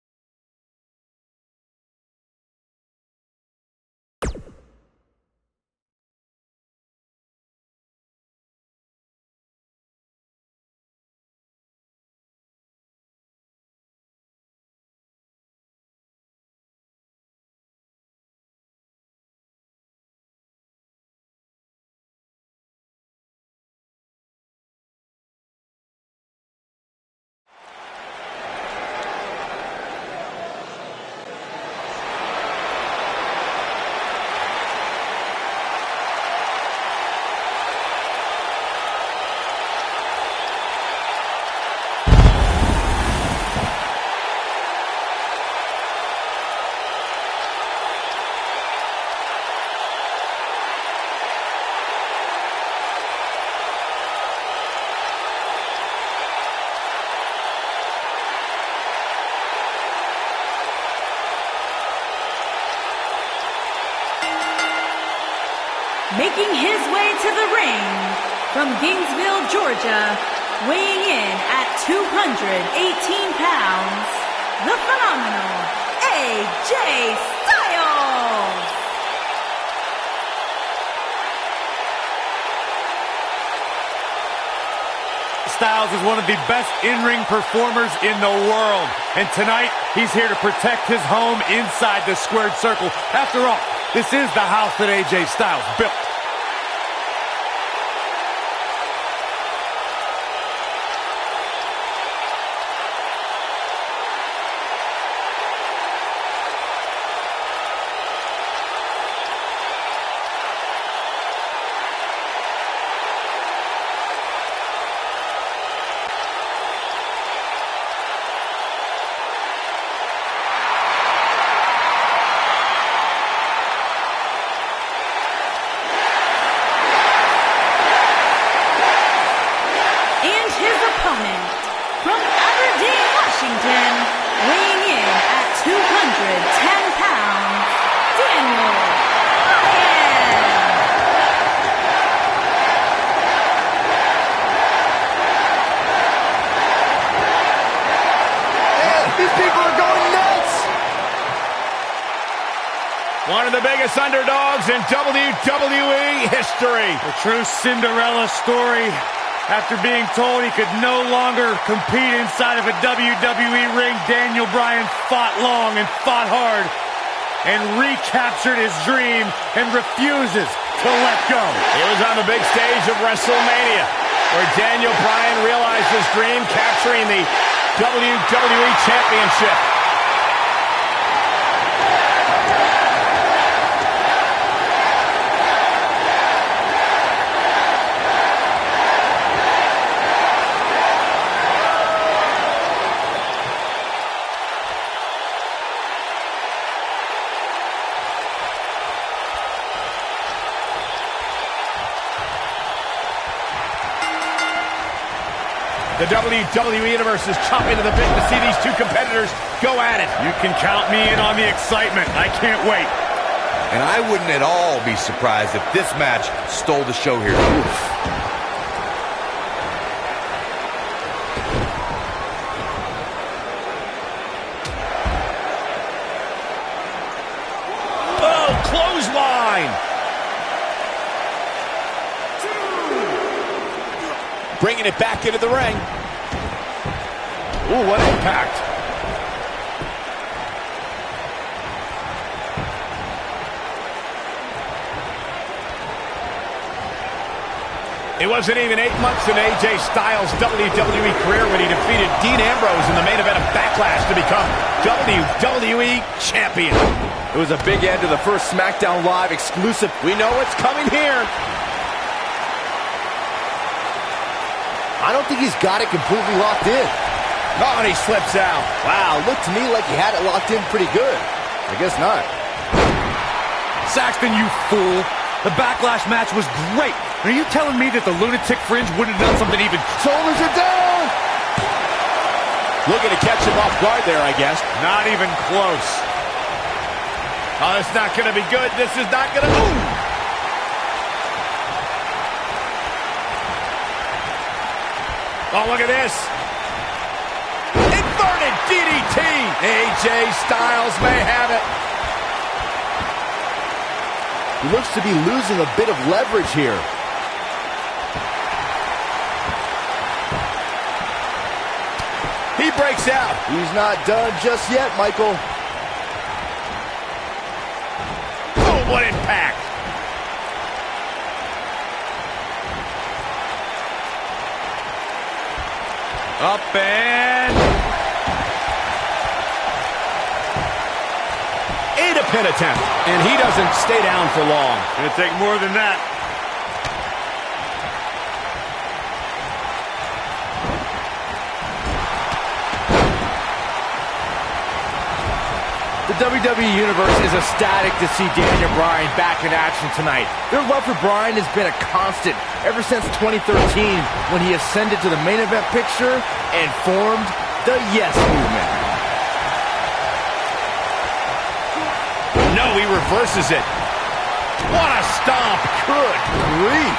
Making his way to the ring from Gainesville, Georgia, weighing in at 218 pounds, the phenomenal AJ Styles. Styles is one of the best in-ring performers in the world. And tonight, he's here to protect his home inside the squared circle. After all, this is the house that AJ Styles built. One of the biggest underdogs in WWE history. A true Cinderella story. After being told he could no longer compete inside of a WWE ring, Daniel Bryan fought long and fought hard and recaptured his dream and refuses to let go. It was on the big stage of WrestleMania where Daniel Bryan realized his dream, capturing the WWE Championship. The WWE Universe is chomping to the bit to see these two competitors go at it. You can count me in on the excitement. I can't wait. And I wouldn't at all be surprised if this match stole the show here. clothesline. Bringing it back into the ring. Ooh, what impact. It wasn't even 8 months in AJ Styles' WWE career when he defeated Dean Ambrose in the main event of Backlash to become WWE Champion. It was a big end to the first SmackDown Live exclusive. We know what's coming here. I don't think he's got it completely locked in. Oh, and he slips out. Wow, looked to me like he had it locked in pretty good. I guess not. Saxton, you fool. The Backlash match was great. Are you telling me that the Lunatic Fringe would have done something even... Shoulders are down. Looking to catch him off guard there, I guess. Not even close. Oh, it's not going to be good. This is not going to... Ooh! Oh, look at this. Inverted DDT. AJ Styles may have it. He looks to be losing a bit of leverage here. He breaks out. He's not done just yet, Michael. Oh, what impact. Up and... A pin attempt, and he doesn't stay down for long. Gonna take more than that. The WWE Universe is ecstatic to see Daniel Bryan back in action tonight. Their love for Bryan has been a constant ever since 2013 when he ascended to the main event picture and formed the Yes Movement. No, he reverses it. What a stomp. Good grief.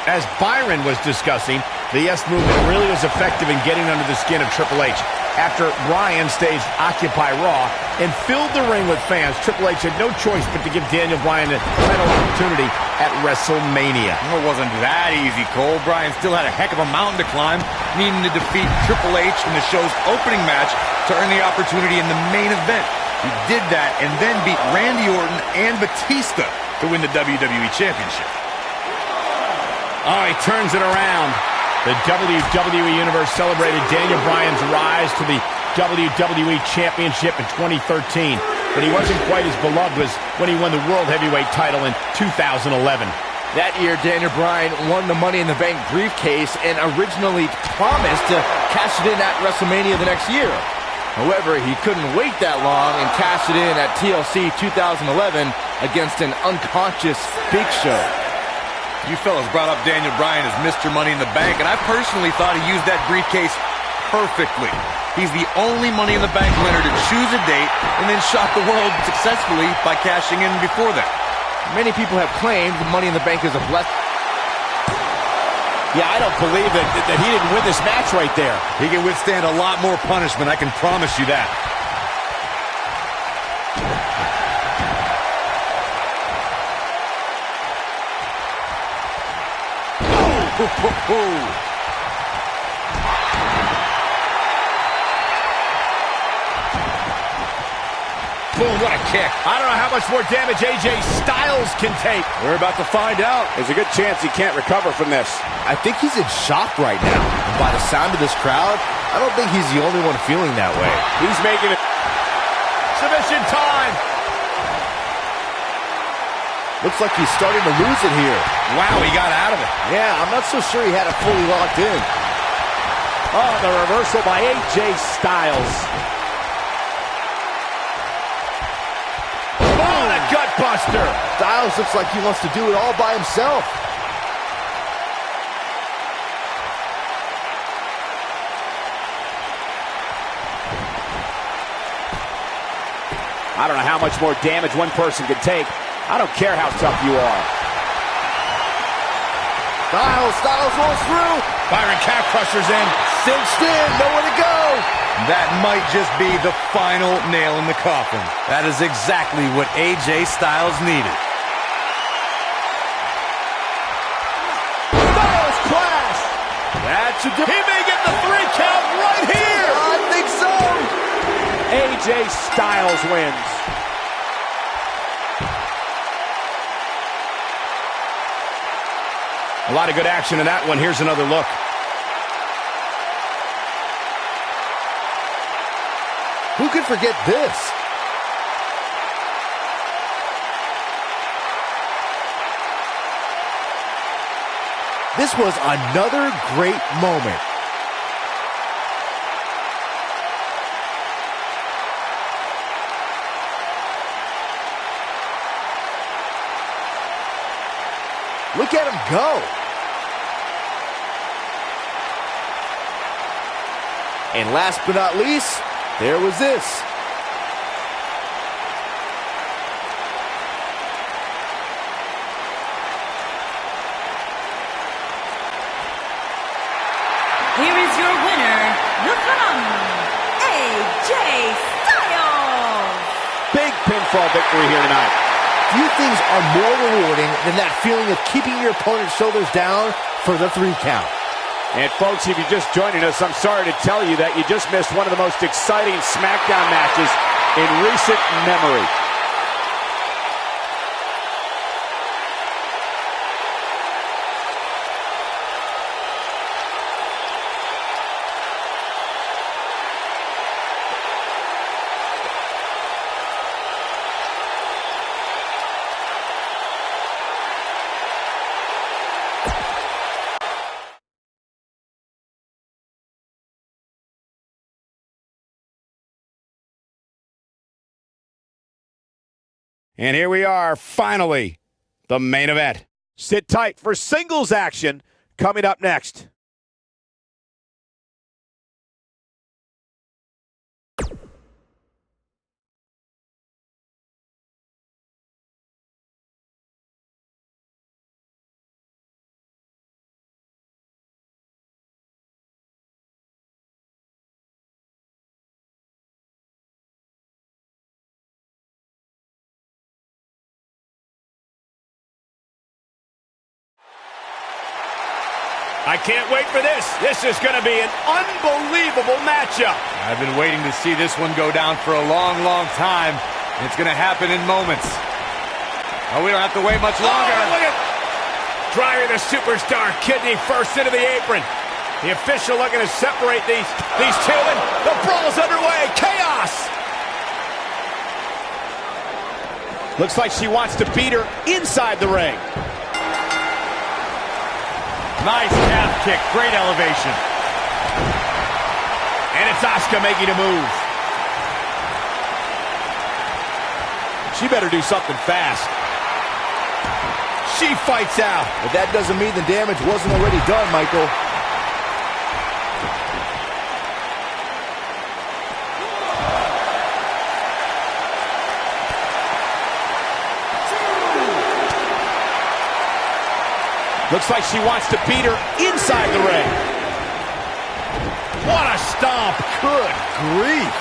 As Byron was discussing, the Yes Movement really was effective in getting under the skin of Triple H. After Bryan staged Occupy Raw and filled the ring with fans, Triple H had no choice but to give Daniel Bryan a title opportunity at WrestleMania. It wasn't that easy, Cole. Bryan still had a heck of a mountain to climb, needing to defeat Triple H in the show's opening match to earn the opportunity in the main event. He did that and then beat Randy Orton and Batista to win the WWE Championship. Oh, he turns it around. The WWE Universe celebrated Daniel Bryan's rise to the WWE Championship in 2013, but he wasn't quite as beloved as when he won the World Heavyweight title in 2011. That year, Daniel Bryan won the Money in the Bank briefcase and originally promised to cash it in at WrestleMania the next year. However, he couldn't wait that long and cashed it in at TLC 2011 against an unconscious Big Show. You fellas brought up Daniel Bryan as Mr. Money in the Bank, and I personally thought he used that briefcase perfectly. He's the only Money in the Bank winner to choose a date and then shock the world successfully by cashing in before that. Many people have claimed Money in the Bank is a blessing. Yeah, I don't believe that he didn't win this match right there. He can withstand a lot more punishment, I can promise you that. Boom, what a kick. I don't know how much more damage AJ Styles can take. We're about to find out. There's a good chance he can't recover from this. I think he's in shock right now. And by the sound of this crowd, I don't think he's the only one feeling that way. He's making it. Submission time. Looks like he's starting to lose it here. Wow, he got out of it. Yeah, I'm not so sure he had it fully locked in. Oh, the reversal by AJ Styles. Oh, the gut buster. Styles looks like he wants to do it all by himself. I don't know how much more damage one person can take. I don't care how tough you are. Styles rolls through. Byron calf crushers in. Cinched in, nowhere to go. That might just be the final nail in the coffin. That is exactly what AJ Styles needed. Styles clash! That should do. He may get the 3 count right here. I think so. AJ Styles wins. A lot of good action in that one. Here's another look. Who could forget this? This was another great moment. Look at him go. And last but not least, there was this. Here is your winner, the phenomenal AJ Styles. Big pinfall victory here tonight. Few things are more rewarding than that feeling of keeping your opponent's shoulders down for the 3 count. And folks, if you're just joining us, I'm sorry to tell you that you just missed one of the most exciting SmackDown matches in recent memory. And here we are, finally, the main event. Sit tight for singles action coming up next. I can't wait for this. This is going to be an unbelievable matchup. I've been waiting to see this one go down for a long, long time. It's going to happen in moments. Oh, we don't have to wait much longer. Oh, look at driving the superstar kidney first into the apron. The official looking to separate these two, and the brawl's underway. Chaos! Looks like she wants to beat her inside the ring. Nice calf kick, great elevation. And it's Asuka making a move. She better do something fast. She fights out. But that doesn't mean the damage wasn't already done, Michael. Looks like she wants to beat her inside the ring. What a stomp. Good grief.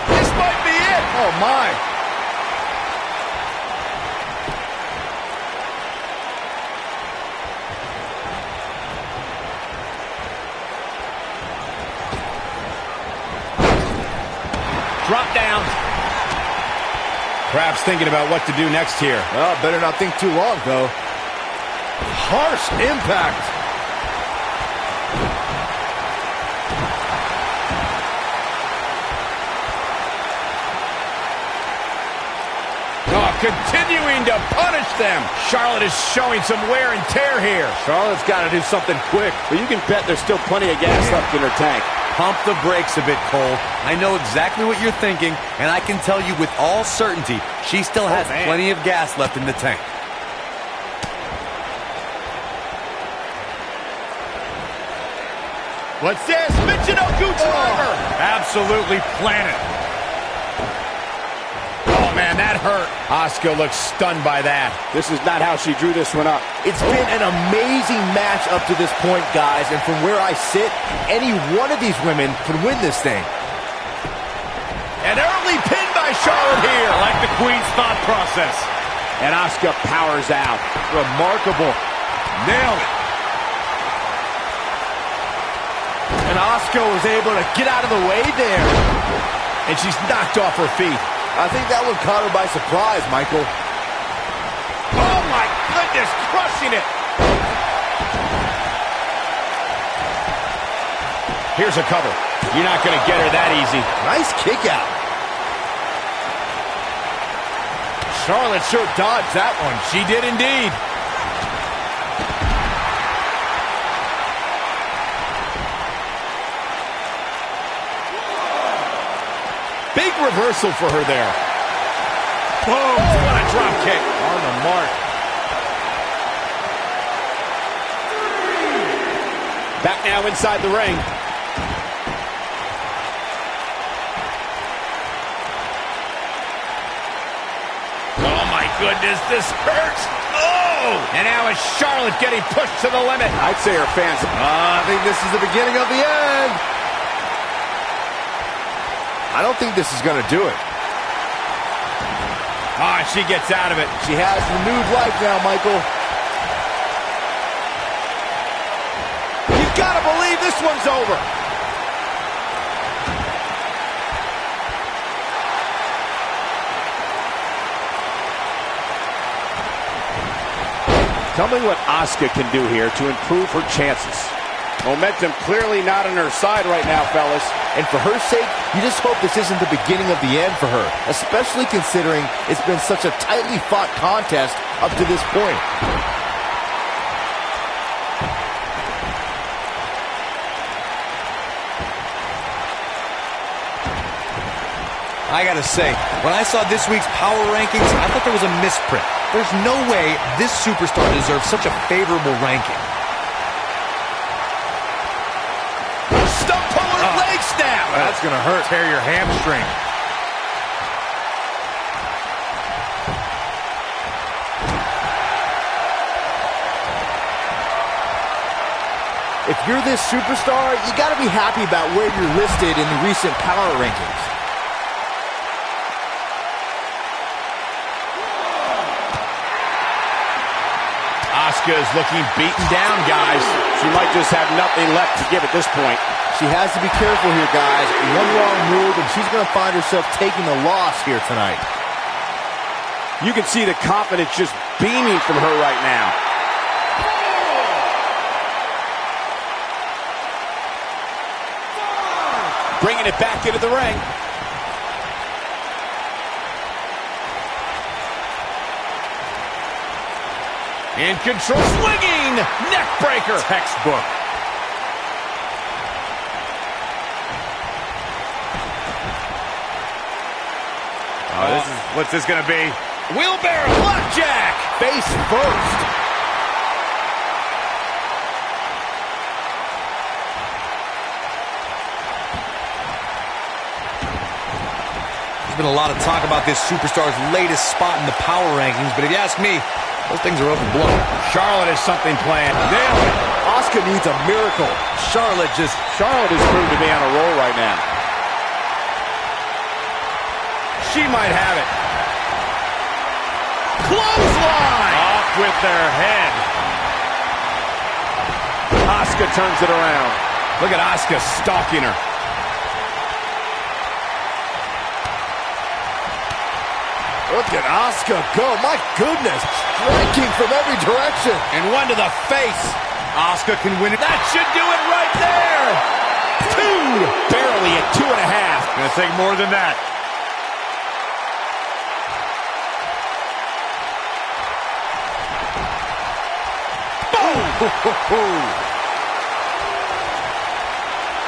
This might be it. Oh, my. Drop down. Perhaps thinking about what to do next here. Well, better not think too long, though. Harsh impact. Oh, continuing to punish them. Charlotte is showing some wear and tear here. Charlotte's got to do something quick, but you can bet there's still plenty of gas left in her tank. Pump the brakes a bit, Cole. I know exactly what you're thinking, and I can tell you with all certainty, she still has plenty of gas left in the tank. What's this? Michinoku driver. Absolutely planet. Oh, man, that hurt. Asuka looks stunned by that. This is not how she drew this one up. It's been an amazing match up to this point, guys, and from where I sit, any one of these women can win this thing. An early pin by Charlotte here. I like the Queen's thought process. And Asuka powers out. Remarkable. Nailed it. And Asuka was able to get out of the way there. And she's knocked off her feet. I think that one caught her by surprise, Michael. Oh, my goodness, crushing it. Here's a cover. You're not going to get her that easy. Nice kick out. Charlotte sure dodged that one. She did indeed. Big reversal for her there. Boom, what a drop kick. On the mark. Back now inside the ring. Oh my goodness, this hurts. Oh! And now is Charlotte getting pushed to the limit. I'd say her fans. I think this is the beginning of the end. I don't think this is going to do it. Ah, she gets out of it. She has renewed life now, Michael. You've got to believe this one's over. Tell me what Asuka can do here to improve her chances. Momentum clearly not on her side right now, fellas. And for her sake, you just hope this isn't the beginning of the end for her, especially considering it's been such a tightly fought contest up to this point. I gotta say, when I saw this week's power rankings, I thought there was a misprint. There's no way this superstar deserves such a favorable ranking. Stump puller leg snap. That's going to hurt. Tear your hamstring. If you're this superstar, you got to be happy about where you're listed in the recent power rankings. Asuka is looking beaten down, guys. She might just have nothing left to give at this point. She has to be careful here, guys. One wrong move, and she's going to find herself taking a loss here tonight. You can see the confidence just beaming from her right now. Bringing it back into the ring. In control, swinging neck breaker. Textbook. What's this gonna be? Wheelbarrow, blackjack, face first. There's been a lot of talk about this superstar's latest spot in the power rankings, but if you ask me, those things are overblown. Charlotte has something planned. Nailed it. Asuka needs a miracle. Charlotte is proved to be on a roll right now. She might have it. Clothesline. Off with their head. Asuka turns it around. Look at Asuka stalking her. Look at Asuka go. My goodness. Striking from every direction. And one to the face. Asuka can win it. That should do it right there. Two. Barely at 2.5. Gonna take more than that.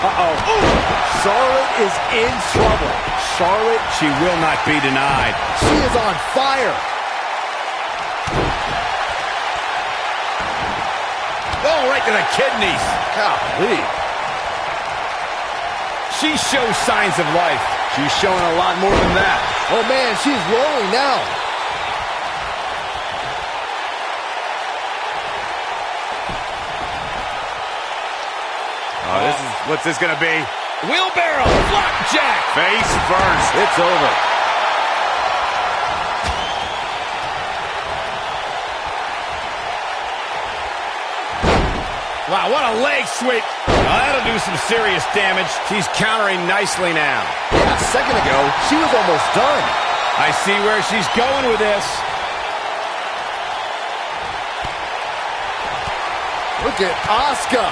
Uh-oh. Charlotte is in trouble. Charlotte, She will not be denied. she is on fire. Oh, right to the kidneys. Golly. She shows signs of life. She's showing a lot more than that. Oh, man, she's rolling now. Oh, what's this gonna be? Wheelbarrow, flapjack. Face first. It's over. Wow, what a leg sweep. That'll do some serious damage. She's countering nicely now. Yeah, a second ago, she was almost done. I see where she's going with this. Look at Asuka.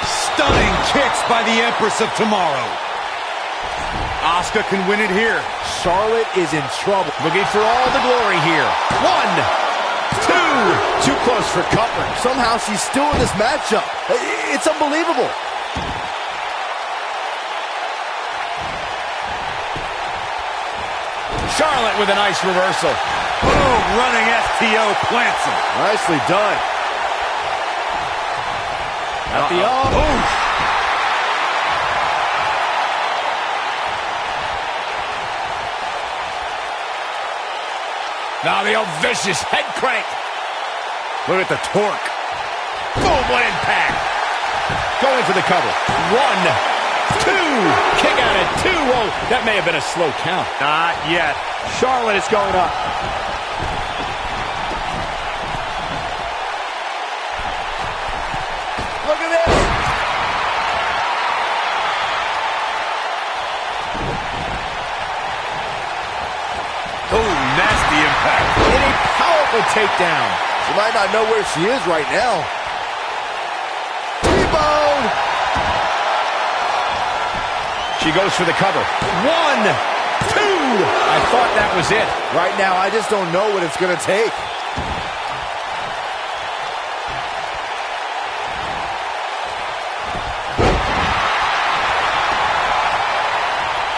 Stunning kicks by the Empress of Tomorrow. Asuka can win it here. Charlotte is in trouble. Looking for all the glory here. 1, 2. Too close for comfort. Somehow she's still in this matchup. It's unbelievable. Charlotte with a nice reversal. Boom, running STO plants him. Nicely done. At the arm. Now the old vicious head crank. Look at the torque. Boom, what impact. Going for the cover. 1, 2. Kick out at 2. Whoa, that may have been a slow count. Not yet. Charlotte is going up. Look at this. Oh, nasty impact. And a powerful takedown. She might not know where she is right now. T-bone. She goes for the cover. 1, 2. I thought that was it. Right now, I just don't know what it's going to take.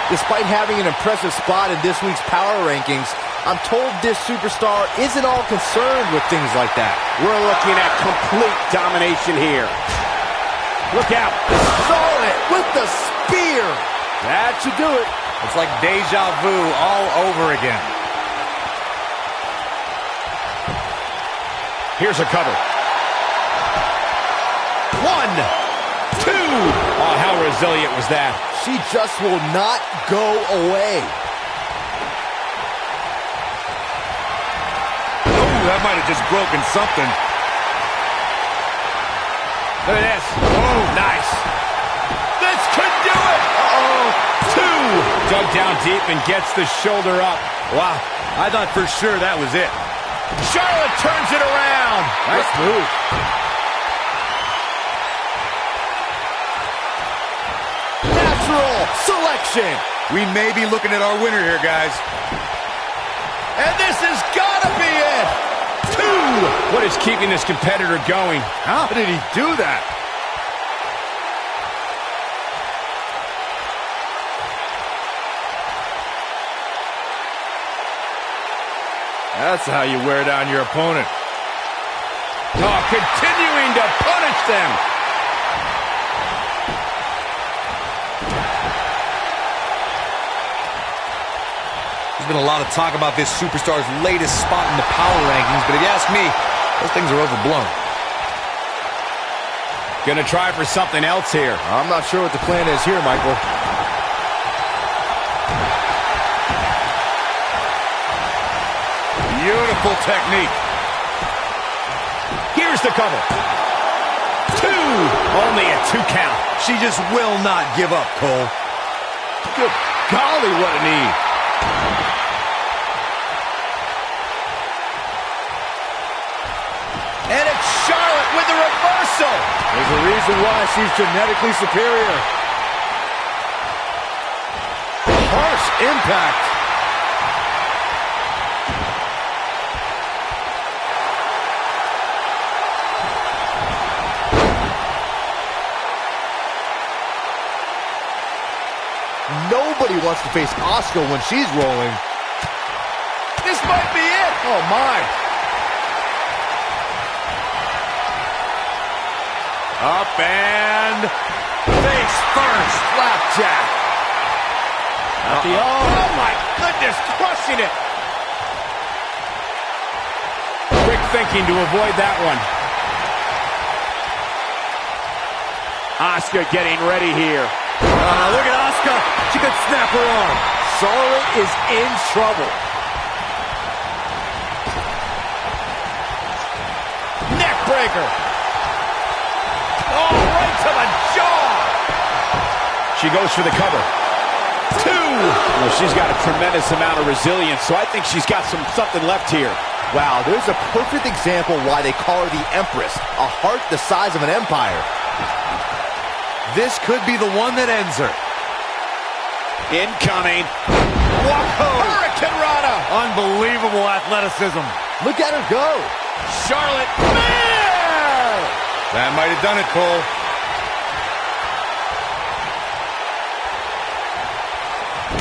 Despite having an impressive spot in this week's power rankings, I'm told this superstar isn't all concerned with things like that. We're looking at complete domination here. Look out. Charlotte with the spear. That should do it. It's like deja vu all over again. Here's a cover. 1, 2. Oh, how resilient was that? She just will not go away. Oh, that might have just broken something. Look at this. Oh, nice. This could do it. Uh-oh. 2. Dug down deep and gets the shoulder up. Wow, I thought for sure that was it. Charlotte turns it around. Nice move. Natural selection. We may be looking at our winner here, guys. And this has got to be it. 2. What is keeping this competitor going? How did he do that? That's how you wear down your opponent. Oh, continuing to punish them. There's been a lot of talk about this superstar's latest spot in the power rankings, but if you ask me, those things are overblown. Gonna try for something else here. I'm not sure what the plan is here, Michael. Beautiful technique. Here's the cover. 2. Only a 2 count. She just will not give up, Cole. Good golly, what a knee. And it's Charlotte with the reversal. There's a reason why she's genetically superior. Harsh impact. Nobody wants to face Asuka when she's rolling. This might be it. Oh, my. Up and face first. Flapjack. Oh, my goodness, crushing it. Quick thinking to avoid that one. Asuka getting ready here. Look at Asuka. She could snap her arm. Charlotte is in trouble. Neck breaker. Oh, right to the jaw. She goes for the cover. 2. Well, she's got a tremendous amount of resilience, so I think she's got something left here. Wow, there's a perfect example why they call her the Empress, a heart the size of an empire. This could be the one that ends her. Incoming. Whoa! Hurricane Rana. Unbelievable athleticism. Look at her go. Charlotte. Flair! That might have done it, Cole.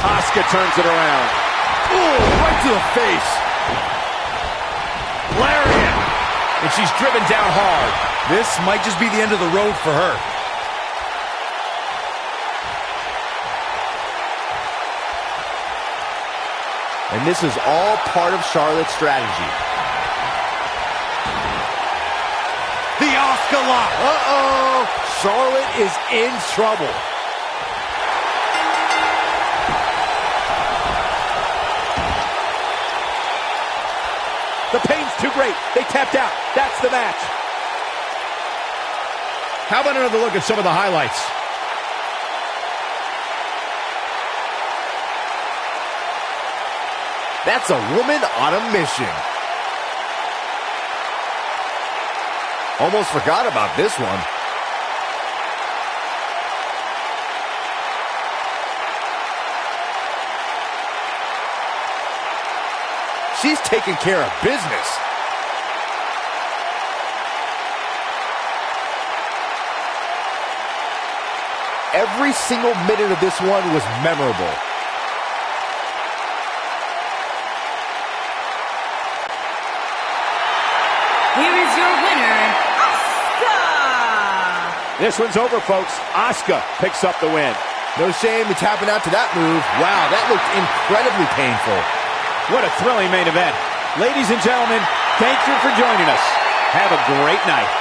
Asuka turns it around. Ooh, right to the face. Lariat. And she's driven down hard. This might just be the end of the road for her. And this is all part of Charlotte's strategy. The Asuka lock. Uh-oh! Charlotte is in trouble. The pain's too great. They tapped out. That's the match. How about another look at some of the highlights? That's a woman on a mission. Almost forgot about this one. She's taking care of business. Every single minute of this one was memorable. Here is your winner, Asuka! This one's over, folks. Asuka picks up the win. No shame in tapping out to that move. Wow, that looked incredibly painful. What a thrilling main event. Ladies and gentlemen, thank you for joining us. Have a great night.